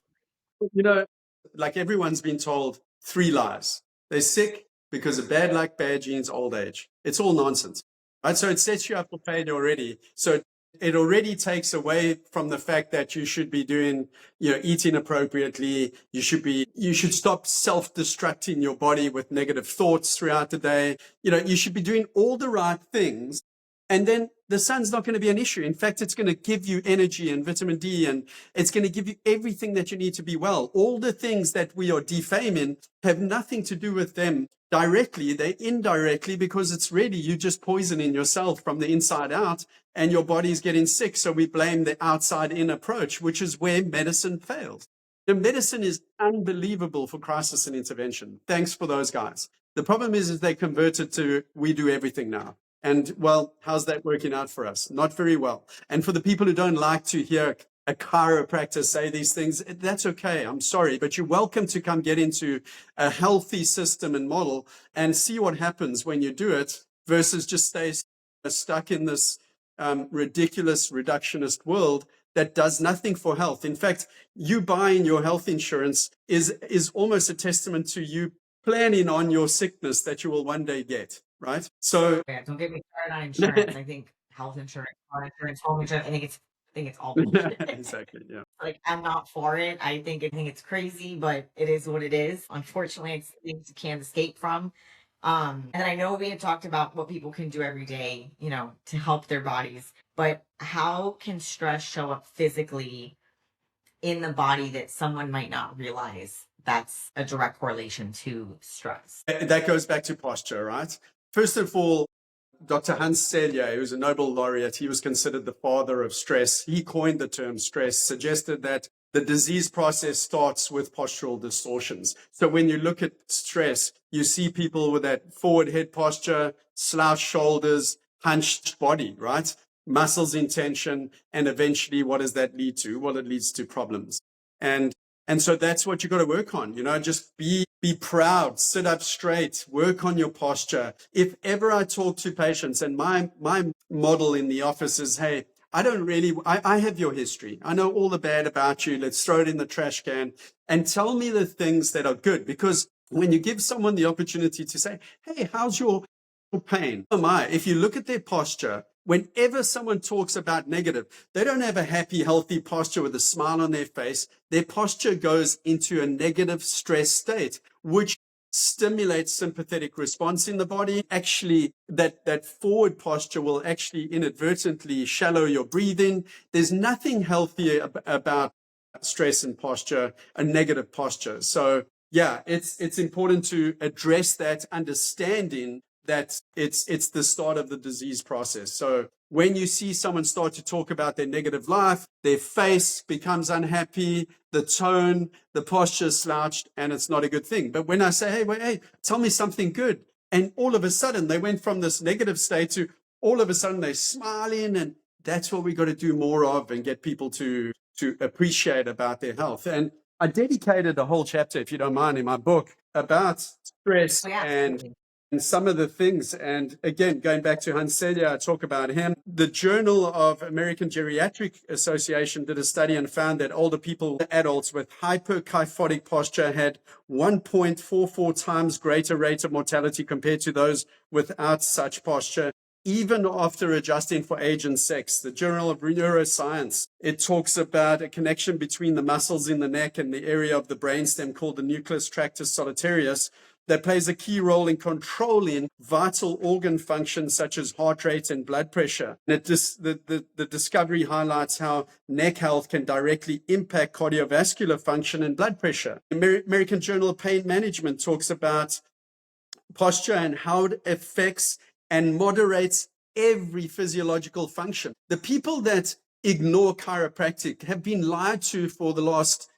Like everyone's been told 3 lies. They're sick because of bad luck, bad genes, old age. It's all nonsense. right? So it sets you up for failure already. So it already takes away from the fact that you should be doing, eating appropriately. You should stop self-destructing your body with negative thoughts throughout the day. You should be doing all the right things. And then the sun's not going to be an issue. In fact, it's going to give you energy and vitamin D, and it's going to give you everything that you need to be well. All the things that we are defaming have nothing to do with them directly. They're indirectly, because it's really you just poisoning yourself from the inside out, and your body's getting sick. So we blame the outside in approach, which is where medicine fails. The medicine is unbelievable for crisis and intervention. Thanks for those guys. The problem is they converted to we do everything now. And well, how's that working out for us? Not very well. And for the people who don't like to hear a chiropractor say these things, that's okay. I'm sorry, but you're welcome to come get into a healthy system and model and see what happens when you do it versus just stay stuck in this ridiculous reductionist world that does nothing for health. In fact, you buying your health insurance is almost a testament to you planning on your sickness that you will one day get, right? So Yeah, don't get me started on insurance. I think health insurance, car insurance, home insurance, I think it's all bullshit. exactly, yeah. Like, I'm not for it. I think it's crazy, but it is what it is. Unfortunately, it's things you can't escape from. And I know we had talked about what people can do every day, to help their bodies, but how can stress show up physically in the body that someone might not realize that's a direct correlation to stress? That goes back to posture, right? First of all, Dr. Hans Selye, who's a Nobel laureate, he was considered the father of stress. He coined the term stress, suggested that the disease process starts with postural distortions. So when you look at stress, you see people with that forward head posture, slouched shoulders, hunched body, right? Muscles in tension. And eventually, what does that lead to? Well, it leads to problems. And so that's what you got to work on, just be proud, sit up straight, work on your posture. If ever I talk to patients, and my model in the office is, hey, I have your history. I know all the bad about you. Let's throw it in the trash can and tell me the things that are good. Because when you give someone the opportunity to say, hey, how's your pain? Oh my, if you look at their posture, whenever someone talks about negative, they don't have a happy, healthy posture with a smile on their face. Their posture goes into a negative stress state, which stimulates sympathetic response in the body. Actually, that forward posture will actually inadvertently shallow your breathing. There's nothing healthy about stress and posture, a negative posture. So yeah, it's important to address that, understanding that it's the start of the disease process. So when you see someone start to talk about their negative life, their face becomes unhappy, the tone, the posture slouched, and it's not a good thing. But when I say, hey, wait, hey, tell me something good, and all of a sudden they went from this negative state to all of a sudden they're smiling, and that's what we got to do more of and get people to appreciate about their health. And I dedicated a whole chapter, if you don't mind, in my book about stress and some of the things. And again, going back to Hans Selye, I talk about him. The Journal of American Geriatric Association did a study and found that older people, adults with hyperkyphotic posture, had 1.44 times greater rate of mortality compared to those without such posture, even after adjusting for age and sex. The Journal of Neuroscience, it talks about a connection between the muscles in the neck and the area of the brainstem called the nucleus tractus solitarius that plays a key role in controlling vital organ functions such as heart rate and blood pressure. And the discovery highlights how neck health can directly impact cardiovascular function and blood pressure. The American Journal of Pain Management talks about posture and how it affects and moderates every physiological function. The people that ignore chiropractic have been lied to for the last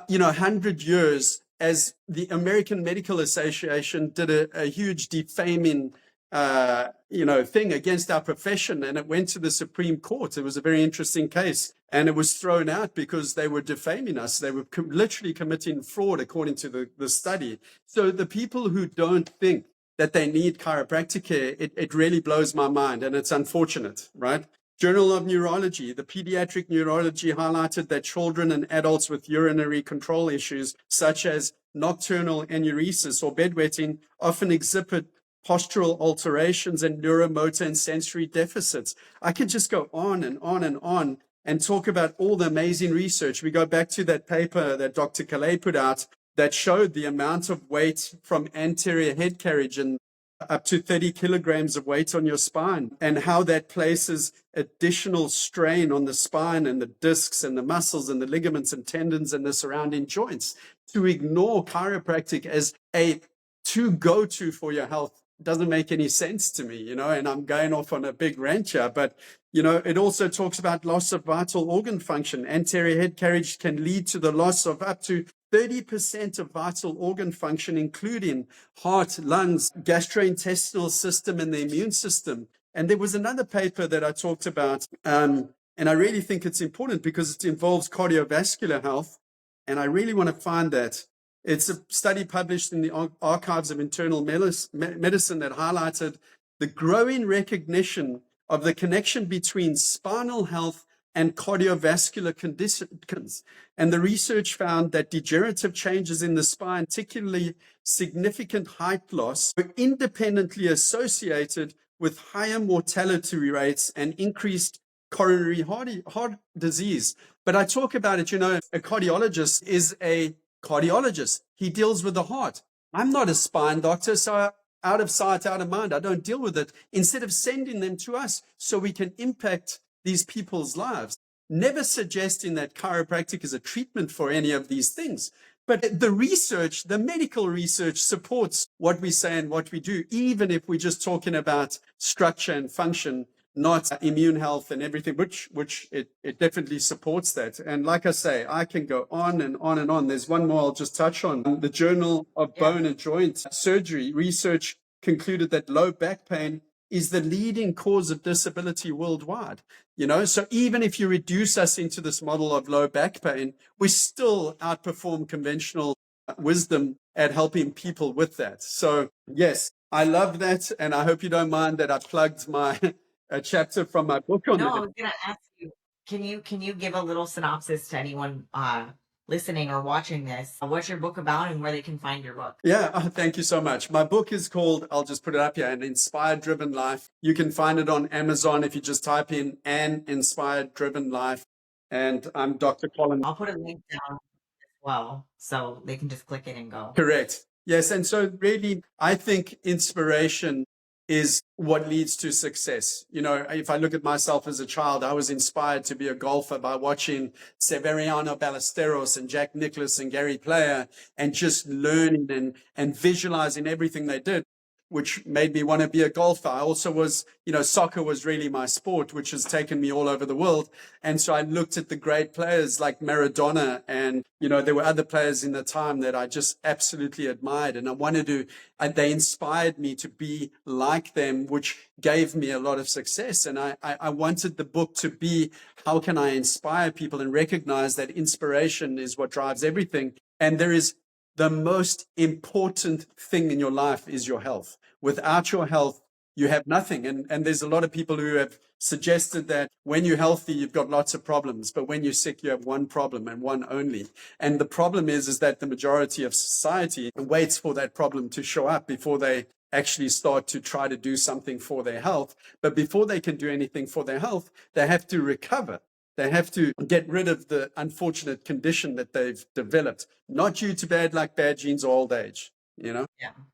100 years, as the American Medical Association did a huge defaming thing against our profession, and it went to the Supreme Court. It was a very interesting case, and it was thrown out because they were defaming us. They were literally committing fraud, according to the study. So the people who don't think that they need chiropractic care, it really blows my mind, and it's unfortunate, right? Journal of Neurology, the pediatric neurology highlighted that children and adults with urinary control issues, such as nocturnal enuresis or bedwetting, often exhibit postural alterations, and neuromotor and sensory deficits. I could just go on and on and on and talk about all the amazing research. We go back to that paper that Dr. Calais put out that showed the amount of weight from anterior head carriage and up to 30 kilograms of weight on your spine, and how that places additional strain on the spine and the discs and the muscles and the ligaments and tendons and the surrounding joints. To ignore chiropractic as a go-to for your health doesn't make any sense to me, and I'm going off on a big rant here, but it also talks about loss of vital organ function. Anterior head carriage can lead to the loss of up to 30% of vital organ function, including heart, lungs, gastrointestinal system, and the immune system. And there was another paper that I talked about, and I really think it's important because it involves cardiovascular health, and I really want to find that. It's a study published in the Archives of Internal Medicine that highlighted the growing recognition of the connection between spinal health and cardiovascular conditions. And the research found that degenerative changes in the spine, particularly significant height loss, were independently associated with higher mortality rates and increased coronary heart disease. But I talk about it, a cardiologist is a cardiologist. He deals with the heart. I'm not a spine doctor, so out of sight, out of mind. I don't deal with it. Instead of sending them to us so we can impact these people's lives, never suggesting that chiropractic is a treatment for any of these things. But the research, the medical research supports what we say and what we do, even if we're just talking about structure and function, not immune health and everything, which it definitely supports that. And like I say, I can go on and on and on. There's one more I'll just touch on. The Journal of Bone and Joint Surgery research concluded that low back pain is the leading cause of disability worldwide. So even if you reduce us into this model of low back pain, we still outperform conventional wisdom at helping people with that. So yes, I love that. And I hope you don't mind that I plugged my a chapter from my book on No, it. I was gonna ask you, can you give a little synopsis to anyone listening or watching this? What's your book about and where they can find your book? Yeah, thank you so much. My book is called, I'll just put it up here, An Inspired Driven Life. You can find it on Amazon if you just type in An Inspired Driven Life. And I'm Dr. Colin. I'll put a link down as well so they can just click it and go. Correct. Yes. And so really, I think inspiration is what leads to success. If I look at myself as a child, I was inspired to be a golfer by watching Severiano Ballesteros and Jack Nicklaus and Gary Player, and just learning and visualizing everything they did, which made me want to be a golfer. I also was, soccer was really my sport, which has taken me all over the world. And so I looked at the great players like Maradona, and, there were other players in the time that I just absolutely admired. And I wanted to, they inspired me to be like them, which gave me a lot of success. And I wanted the book to be, how can I inspire people and recognize that inspiration is what drives everything. And there is the most important thing in your life is your health. Without your health, you have nothing. And there's a lot of people who have suggested that when you're healthy, you've got lots of problems, but when you're sick, you have one problem and one only. And the problem is that the majority of society waits for that problem to show up before they actually start to try to do something for their health. But before they can do anything for their health, they have to recover. They have to get rid of the unfortunate condition that they've developed, not due to bad luck, bad genes, or old age, Yeah.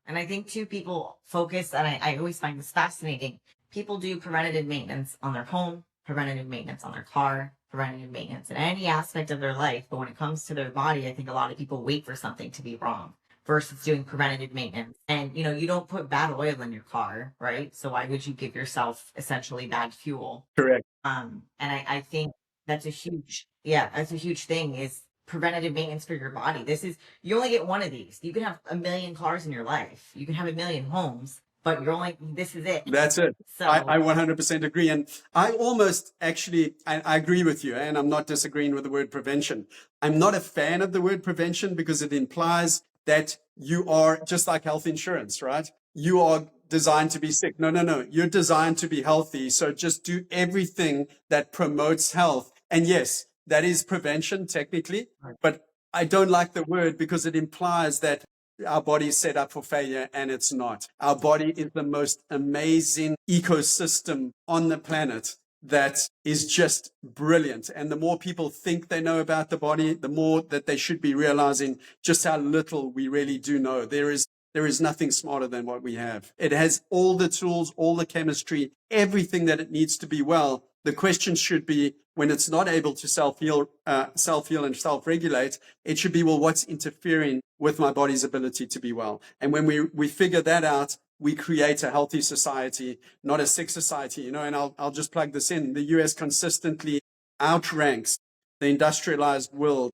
And I think too, people focus, and I always find this fascinating. People do preventative maintenance on their home, preventative maintenance on their car, preventative maintenance in any aspect of their life. But when it comes to their body, I think a lot of people wait for something to be wrong versus doing preventative maintenance. And, you don't put bad oil in your car, right? So why would you give yourself essentially bad fuel? Correct. And I think that's a huge thing is preventative maintenance for your body. You only get one of these. You can have a million cars in your life. You can have a million homes, but this is it. That's it. So I 100% agree. And I almost actually, I agree with you, and I'm not disagreeing with the word prevention. I'm not a fan of the word prevention because it implies that you are just like health insurance, right? You are designed to be sick. No. You're designed to be healthy. So just do everything that promotes health. And yes, that is prevention technically, but I don't like the word because it implies that our body's set up for failure, and it's not. Our body is the most amazing ecosystem on the planet that is just brilliant. And the more people think they know about the body, the more that they should be realizing just how little we really do know. There is nothing smarter than what we have. It has all the tools, all the chemistry, everything that it needs to be well. The question should be, when it's not able to self-heal and self-regulate, it should be, well, what's interfering with my body's ability to be well? And when we figure that out, we create a healthy society, not a sick society. And I'll just plug this in. The US consistently outranks the industrialized world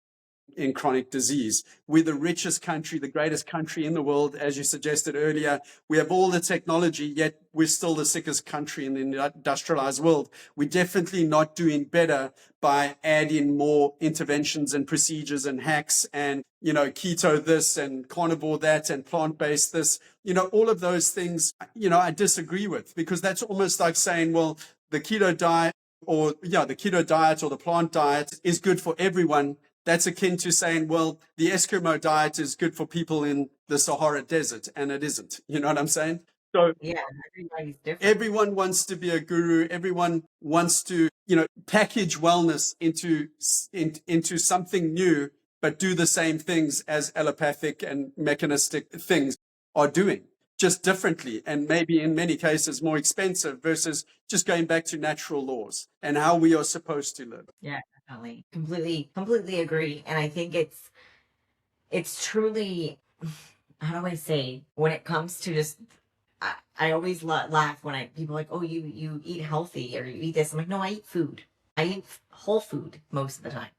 in chronic disease. We're the richest country, the greatest country in the world, as you suggested earlier. We have all the technology, yet we're still the sickest country in the industrialized world. We're definitely not doing better by adding more interventions and procedures and hacks and, keto this and carnivore that and plant-based this. All of those things, I disagree with, because that's almost like saying, well, the keto diet or the plant diet is good for everyone. That's akin to saying, well, the Eskimo diet is good for people in the Sahara Desert, and it isn't. You know what I'm saying? So Yeah, everybody's different. everyone wants to be a guru. Everyone wants to, package wellness into something new, but do the same things as allopathic and mechanistic things are doing, just differently, and maybe in many cases more expensive, versus just going back to natural laws and how we are supposed to live. Yeah, definitely. Completely agree. And I think it's truly, how do I say, when it comes to just, I always laugh when people are like, oh, you eat healthy or you eat this. I'm like, no, I eat food. I eat whole food most of the time.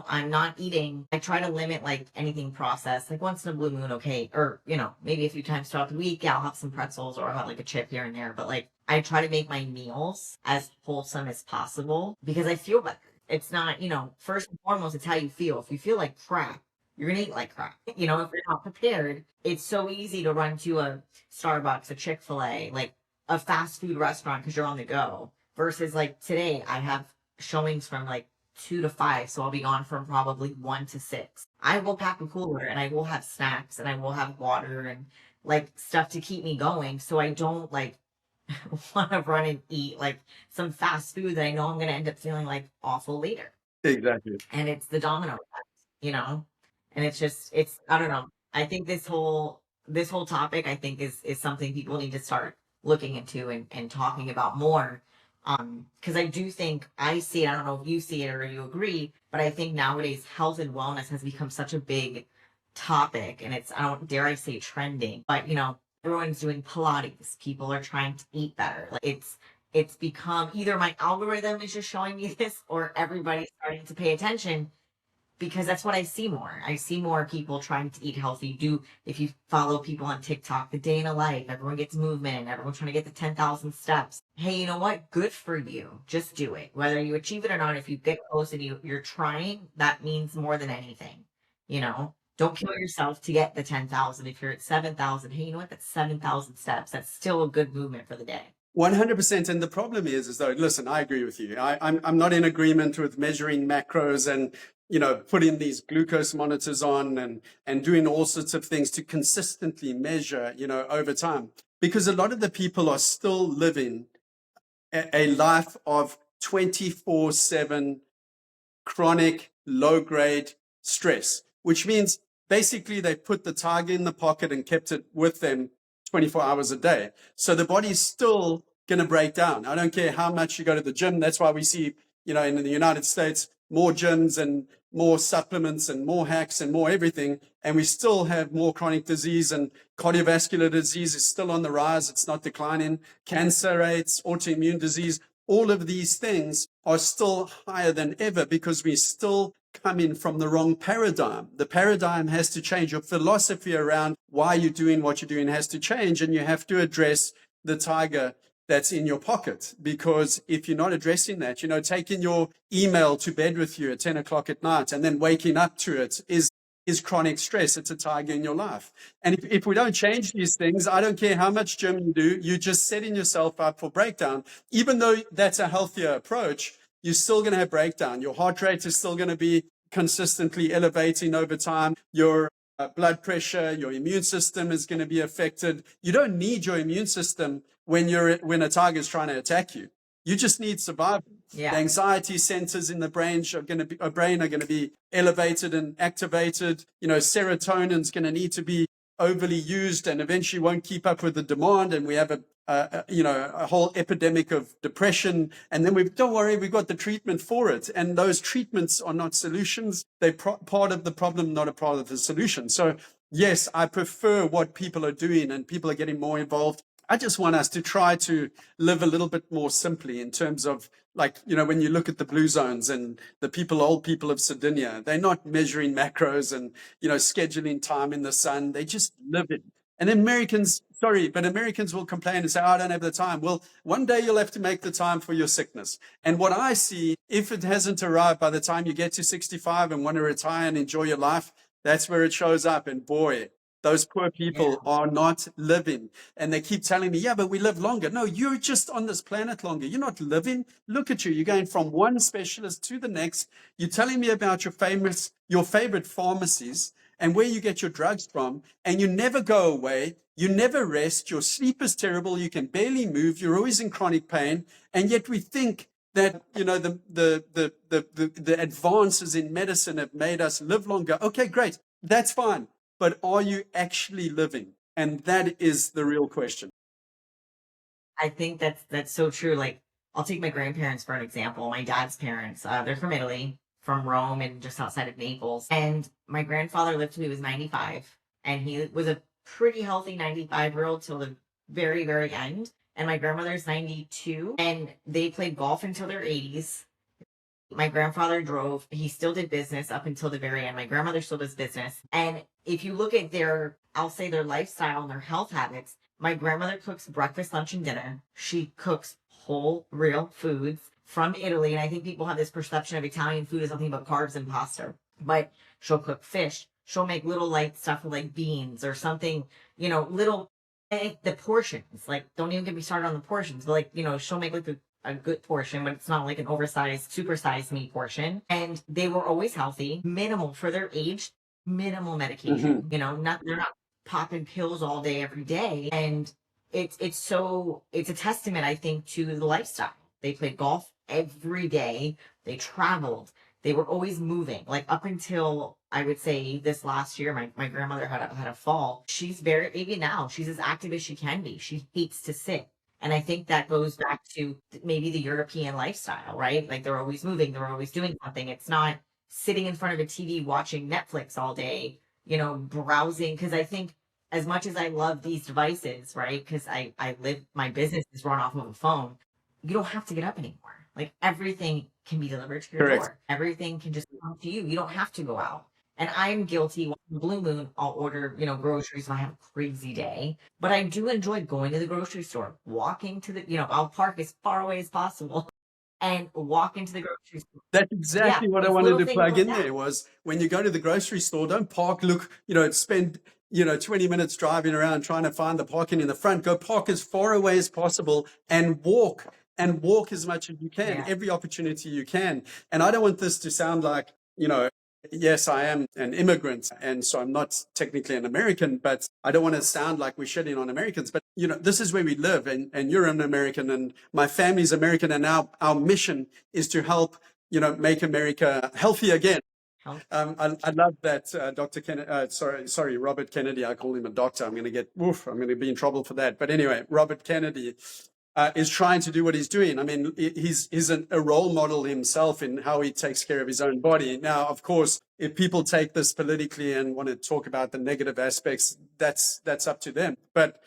I'm not eating, I try to limit like anything processed, like once in a blue moon, okay. Or, maybe a few times throughout the week, yeah, I'll have some pretzels or I'll have like a chip here and there. But like, I try to make my meals as wholesome as possible because I feel better. It's not, first and foremost, it's how you feel. If you feel like crap, you're going to eat like crap. If you're not prepared, it's so easy to run to a Starbucks, a Chick-fil-A, like a fast food restaurant because you're on the go. Versus like today, I have showings from like 2 to 5, so I'll be gone from probably 1 to 6. I will pack a cooler and I will have snacks and I will have water and like stuff to keep me going, so I don't like want to run and eat like some fast food that I know I'm going to end up feeling like awful later. Exactly. And it's the domino effect. And it's I don't know. I think this whole topic, I think, is something people need to start looking into and talking about more. Because I do think I see it, I don't know if you see it or you agree, but I think nowadays health and wellness has become such a big topic, and it's, I don't dare I say trending, but everyone's doing Pilates. People are trying to eat better. Like it's become either my algorithm is just showing me this or everybody's starting to pay attention, because that's what I see more. I see more people trying to eat healthy. If you follow people on TikTok, the day in a life, everyone gets movement, everyone's trying to get the 10,000 steps. Hey, you know what? Good for you. Just do it. Whether you achieve it or not, if you get close and you're trying, that means more than anything. Don't kill yourself to get the 10,000. If you're at 7,000, hey, you know what? That's 7,000 steps. That's still a good movement for the day. 100%. And the problem is though, listen, I agree with you. I'm not in agreement with measuring macros and, putting these glucose monitors on and doing all sorts of things to consistently measure, over time. Because a lot of the people are still living a life of 24/7 chronic low-grade stress, which means basically they put the tiger in the pocket and kept it with them 24 hours a day. So the body's still going to break down. I don't care how much you go to the gym. That's why we see, in the United States, more gyms and more supplements and more hacks and more everything. And we still have more chronic disease, and cardiovascular disease is still on the rise. It's not declining. Cancer rates, autoimmune disease, all of these things are still higher than ever because we still coming from the wrong paradigm. The paradigm has to change. Your philosophy around why you're doing what you're doing has to change, and you have to address the tiger that's in your pocket. Because if you're not addressing that, taking your email to bed with you at 10 o'clock at night and then waking up to it is chronic stress. It's a tiger in your life. And if we don't change these things, I don't care how much gym you do, you're just setting yourself up for breakdown. Even though that's a healthier approach, you're still going to have breakdown. Your heart rate is still going to be consistently elevating over time. Your blood pressure, your immune system is going to be affected. You don't need your immune system when a tiger is trying to attack you. You just need survival. Yeah. The anxiety centers in the brain are going to be elevated and activated. Serotonin is going to need to be overly used and eventually won't keep up with the demand. And we have a whole epidemic of depression. And then don't worry, we've got the treatment for it. And those treatments are not solutions. They're part of the problem, not a part of the solution. So yes, I prefer what people are doing, and people are getting more involved. I just want us to try to live a little bit more simply in terms of, like, when you look at the blue zones and old people of Sardinia, they're not measuring macros and, scheduling time in the sun. They just live it. And Americans will complain and say, oh, I don't have the time. Well, one day you'll have to make the time for your sickness. And what I see, if it hasn't arrived by the time you get to 65 and want to retire and enjoy your life, that's where it shows up. And boy, those poor people are not living. And they keep telling me, yeah, but we live longer. No, you're just on this planet longer. You're not living. Look at you. You're going from one specialist to the next. You're telling me about your favorite pharmacies and where you get your drugs from. And you never go away. You never rest. Your sleep is terrible. You can barely move. You're always in chronic pain. And yet we think that, the advances in medicine have made us live longer. Okay, great. That's fine. But are you actually living? And that is the real question. I think that's so true. Like, I'll take my grandparents for an example. My dad's parents, they're from Italy, from Rome and just outside of Naples. And my grandfather lived till he was 95, and he was a pretty healthy 95-year-old till the very, very end. And my grandmother's 92, and they played golf until their 80s. My grandfather drove. He still did business up until the very end. My grandmother still does business. And if you look at their lifestyle and their health habits, my grandmother cooks breakfast, lunch, and dinner. She cooks whole, real foods from Italy. And I think people have this perception of Italian food as nothing but carbs and pasta. But she'll cook fish. She'll make little light stuff with like beans or something, little, the portions. Like, don't even get me started on the portions. But like, she'll make like a good portion, but it's not like an oversized, supersized meat portion. And they were always healthy, minimal for their age, minimal medication. Mm-hmm. They're not popping pills all day, every day. And it's a testament, I think, to the lifestyle. They played golf every day. They traveled. They were always moving. Like, up until, I would say, this last year, my grandmother had a fall. She's even now, she's as active as she can be. She hates to sit. And I think that goes back to maybe the European lifestyle, right? Like, they're always moving, they're always doing something. It's not sitting in front of a TV watching Netflix all day, browsing. Because I think, as much as I love these devices, right? Because my business is run off of a phone. You don't have to get up anymore. Like, everything can be delivered to your door. Everything can just come to you. You don't have to go out. And I'm guilty. On the blue moon, I'll order, groceries when I have a crazy day. But I do enjoy going to the grocery store, walking to I'll park as far away as possible and walk into the grocery store. That's exactly what I wanted to plug in there, was when you go to the grocery store, don't park, spend 20 minutes driving around trying to find the parking in the front. Go park as far away as possible and walk as much as you can, every opportunity you can. And I don't want this to sound like, yes, I am an immigrant, and so I'm not technically an American, but I don't want to sound like we're shitting on Americans. But, this is where we live, and you're an American, and my family's American, and our mission is to help, make America healthy again. I love that Dr. Kennedy, Robert Kennedy, I call him a doctor. I'm going to be in trouble for that. But anyway, Robert Kennedy is trying to do what he's doing. I mean, he's a role model himself in how he takes care of his own body. Now, of course, if people take this politically and want to talk about the negative aspects, that's up to them. But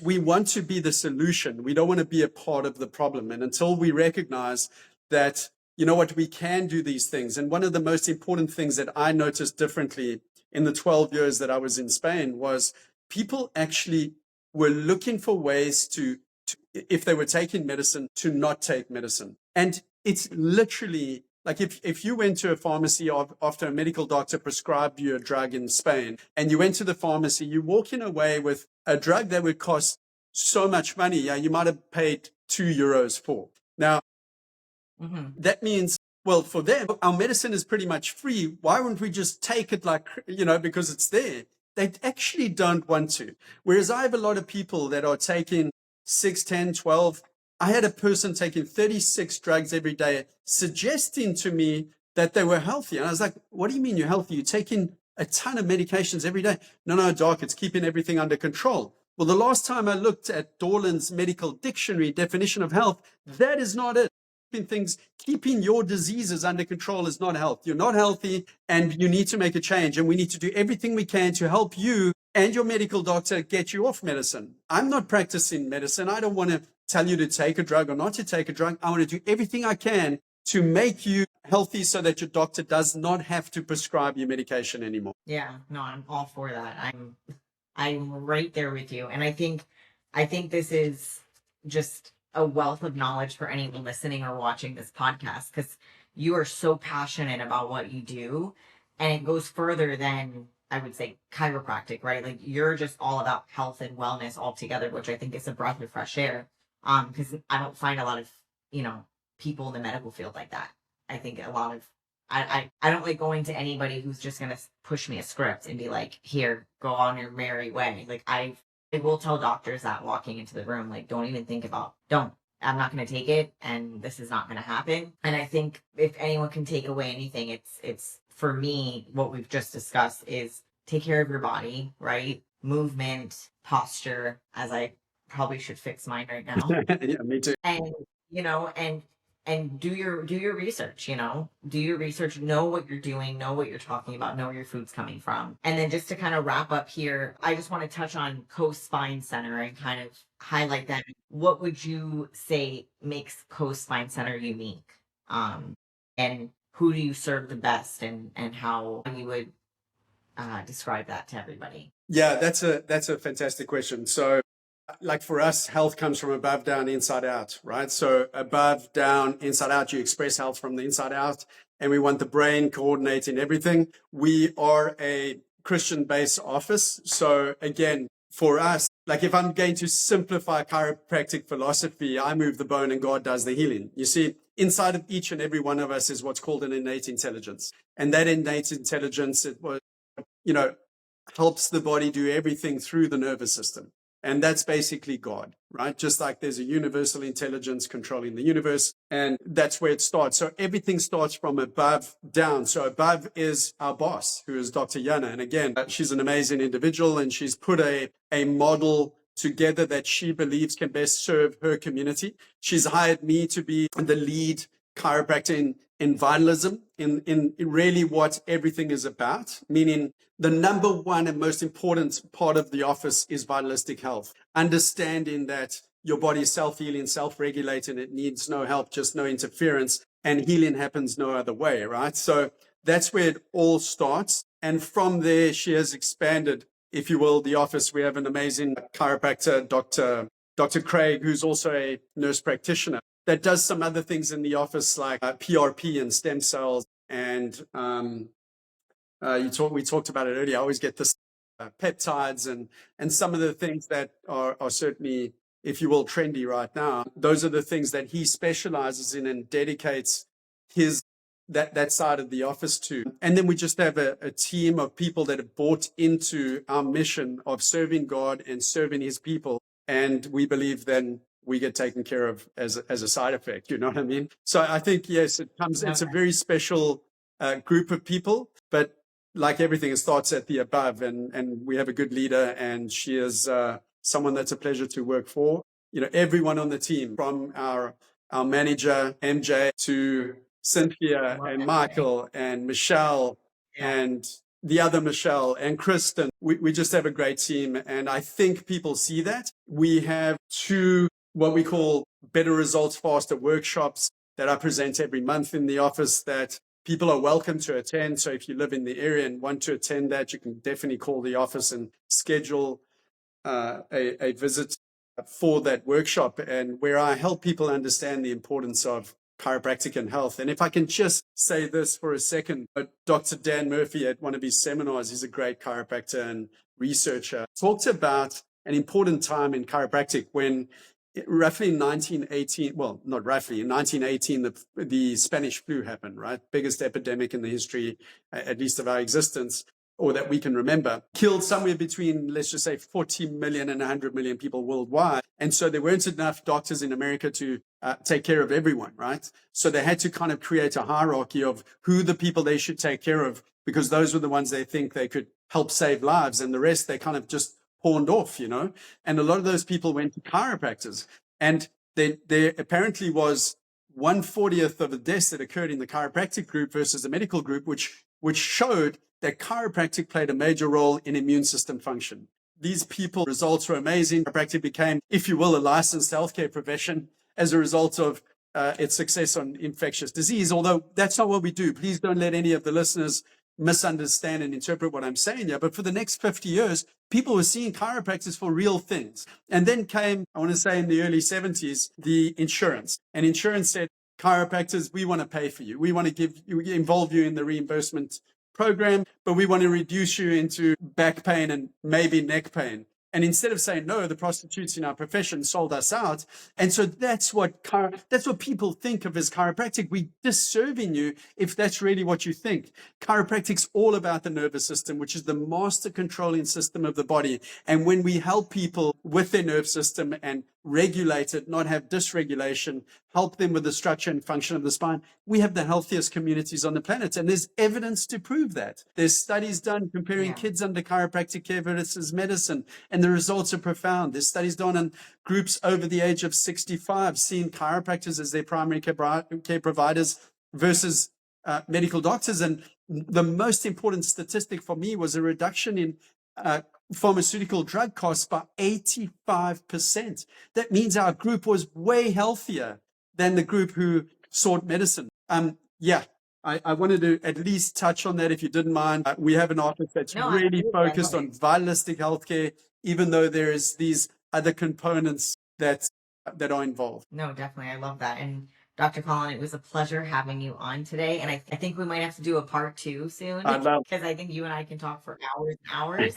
we want to be the solution. We don't want to be a part of the problem. And until we recognize that, we can do these things. And one of the most important things that I noticed differently in the 12 years that I was in Spain was people actually were looking for ways to if they were taking medicine, to not take medicine. And it's literally like, if you went to a pharmacy after a medical doctor prescribed you a drug in Spain, and you went to the pharmacy, you're walking away with a drug that would cost so much money. You might have paid €2 for. Now, that means Well, for them, our medicine is pretty much free. Why wouldn't we just take it like, because it's there? They actually don't want to. Whereas I have a lot of people that are taking 6, 10, 12. I had a person taking 36 drugs every day, suggesting to me that they were healthy. And I was like, what do you mean you're healthy? You're taking a ton of medications every day. No, doc, it's keeping everything under control. Well, the last time I looked at Dorland's medical dictionary definition of health, that is not it. Keeping your diseases under control is not health. You're not healthy and you need to make a change. And we need to do everything we can to help you and your medical doctor get you off medicine. I'm not practicing medicine. I don't want to tell you to take a drug or not to take a drug. I want to do everything I can to make you healthy so that your doctor does not have to prescribe you medication anymore. Yeah, no, I'm all for that. I'm right there with you. And I think this is just a wealth of knowledge for anyone listening or watching this podcast, because you are so passionate about what you do, and it goes further than, I would say, chiropractic, right? Like, you're just all about health and wellness altogether, which I think is a breath of fresh air. Because I don't find a lot of, people in the medical field like that. I think a lot of, I don't like going to anybody who's just going to push me a script and be like, here, go on your merry way. Like, I will tell doctors that walking into the room, like, don't even think about, I'm not going to take it, and this is not going to happen. And I think if anyone can take away anything, it's for me, what we've just discussed is take care of your body, right? Movement, posture, as I probably should fix mine right now. Yeah, me too. And, and do your research, do your research, know what you're doing, know what you're talking about, know where your food's coming from. And then just to kind of wrap up here, I just want to touch on Coast Spine Center and kind of highlight that. What would you say makes Coast Spine Center unique? And who do you serve the best, and how you would describe that to everybody? Yeah, that's a fantastic question. So, like, for us, health comes from above, down, inside out, right? So above, down, inside out, you express health from the inside out, and we want the brain coordinating everything. We are a Christian-based office. So again, for us, like, if I'm going to simplify chiropractic philosophy, I move the bone and God does the healing. You see, inside of each and every one of us is what's called an innate intelligence. And that innate intelligence, helps the body do everything through the nervous system. And that's basically God, right? Just like there's a universal intelligence controlling the universe, and that's where it starts. So everything starts from above down. So above is our boss, who is Dr. Yana. And again, she's an amazing individual, and she's put a model together that she believes can best serve her community. She's hired me to be the lead chiropractor in vitalism, in really what everything is about, meaning the number one and most important part of the office is vitalistic health, understanding that your body is self-healing, self-regulating, it needs no help, just no interference, and healing happens no other way, right? So that's where it all starts. And from there, she has expanded, if you will, the office. We have an amazing chiropractor, Dr. Craig, who's also a nurse practitioner, that does some other things in the office, like PRP and stem cells. And we talked about it earlier. I always get this peptides and some of the things that are certainly, if you will, trendy right now. Those are the things that he specializes in and dedicates that side of the office to. And then we just have a team of people that have bought into our mission of serving God and serving his people. And we believe then we get taken care of as a side effect. You know what I mean? So I think, yes, it's a very special group of people, but like everything, it starts at the above, and we have a good leader, and she is someone that's a pleasure to work for. Everyone on the team, from our manager, MJ, to Cynthia and Michael and Michelle and the other Michelle and Kristen. We just have a great team. And I think people see that. We have 2, what we call Better Results Faster workshops that I present every month in the office that people are welcome to attend. So if you live in the area and want to attend that, you can definitely call the office and schedule a visit for that workshop, and where I help people understand the importance of chiropractic and health. And if I can just say this for a second, Dr. Dan Murphy, at one of his seminars, he's a great chiropractor and researcher, talked about an important time in chiropractic when roughly in 1918, well, not roughly, in 1918, the Spanish flu happened, right? Biggest epidemic in the history, at least of our existence, or that we can remember, killed somewhere between, let's just say, 40 million and 100 million people worldwide. And so there weren't enough doctors in America to take care of everyone, right? So they had to kind of create a hierarchy of who the people they should take care of, because those were the ones they think they could help save lives, and the rest they kind of just pawned off, you know? And a lot of those people went to chiropractors. And there apparently was 1/40th of the deaths that occurred in the chiropractic group versus the medical group, which showed that chiropractic played a major role in immune system function. These people results were amazing. Chiropractic became, if you will, a licensed healthcare profession as a result of its success on infectious disease. Although that's not what we do. Please don't let any of the listeners misunderstand and interpret what I'm saying here. But for the next 50 years, people were seeing chiropractors for real things. And then came, I want to say in the early 70s, the insurance. And insurance said, chiropractors, we want to pay for you. We want to involve you in the reimbursement program, but we want to reduce you into back pain and maybe neck pain. And instead of saying no, the prostitutes in our profession sold us out. And so that's what people think of as chiropractic. We're disserving you if that's really what you think. Chiropractic's all about the nervous system, which is the master controlling system of the body. And when we help people with their nerve system and regulate it, not have dysregulation, help them with the structure and function of the spine, we have the healthiest communities on the planet. And there's evidence to prove that. There's studies done comparing kids under chiropractic care versus medicine, and the results are profound. There's studies done on groups over the age of 65, seeing chiropractors as their primary care providers versus medical doctors. And the most important statistic for me was a reduction in pharmaceutical drug costs by 85%. That means our group was way healthier than the group who sought medicine. I wanted to at least touch on that if you didn't mind. We have an office that's really focused on vitalistic healthcare, even though there is these other components that are involved. No, definitely. I love that. And Dr. Colin, it was a pleasure having you on today. And I think we might have to do a part 2 soon, because I think you and I can talk for hours and hours.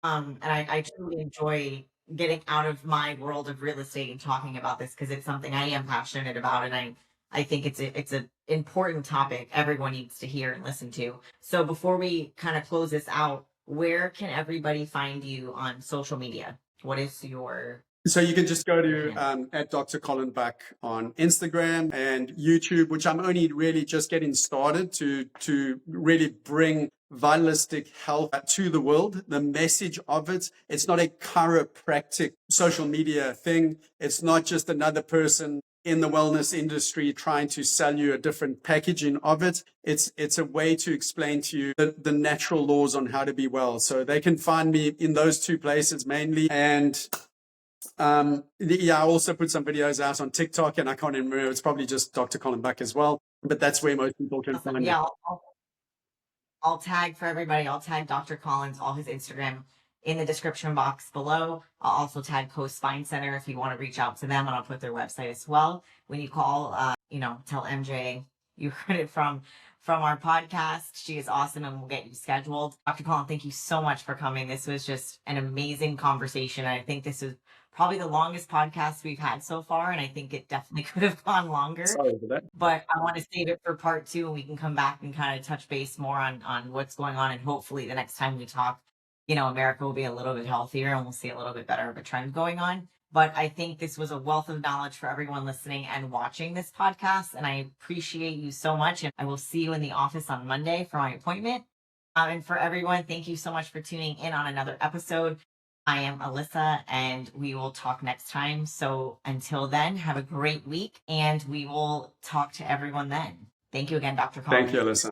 And I truly enjoy getting out of my world of real estate and talking about this, because it's something I am passionate about. And I think it's an important topic everyone needs to hear and listen to. So before we kind of close this out, where can everybody find you on social media? What is your... So you can just go to at Dr. Colin Buck on Instagram and YouTube, which I'm only really just getting started to really bring vitalistic health to the world. The message of it, it's not a chiropractic social media thing. It's not just another person in the wellness industry trying to sell you a different packaging of it. It's a way to explain to you the natural laws on how to be well. So they can find me in those two places mainly. And I also put some videos out on TikTok, and I can't remember, it's probably just Dr. Colin Buck as well, but that's where most people can find me. Yeah, I'll tag for everybody. I'll tag Dr. Collins, all his Instagram in the description box below. I'll also tag Coast Spine Center if you want to reach out to them, and I'll put their website as well. When you call, tell MJ you heard it from our podcast. She is awesome, and we'll get you scheduled. Dr. Colin, thank you so much for coming. This was just an amazing conversation. I think this is probably the longest podcast we've had so far, and I think it definitely could have gone longer. Sorry for that. But I want to save it for part 2, and we can come back and kind of touch base more on what's going on. And hopefully the next time we talk, America will be a little bit healthier, and we'll see a little bit better of a trend going on. But I think this was a wealth of knowledge for everyone listening and watching this podcast, and I appreciate you so much. And I will see you in the office on Monday for my appointment. And for everyone, thank you so much for tuning in on another episode. I am Alyssa, and we will talk next time. So until then, have a great week, and we will talk to everyone then. Thank you again, Dr. Colin. Thank you, Alyssa.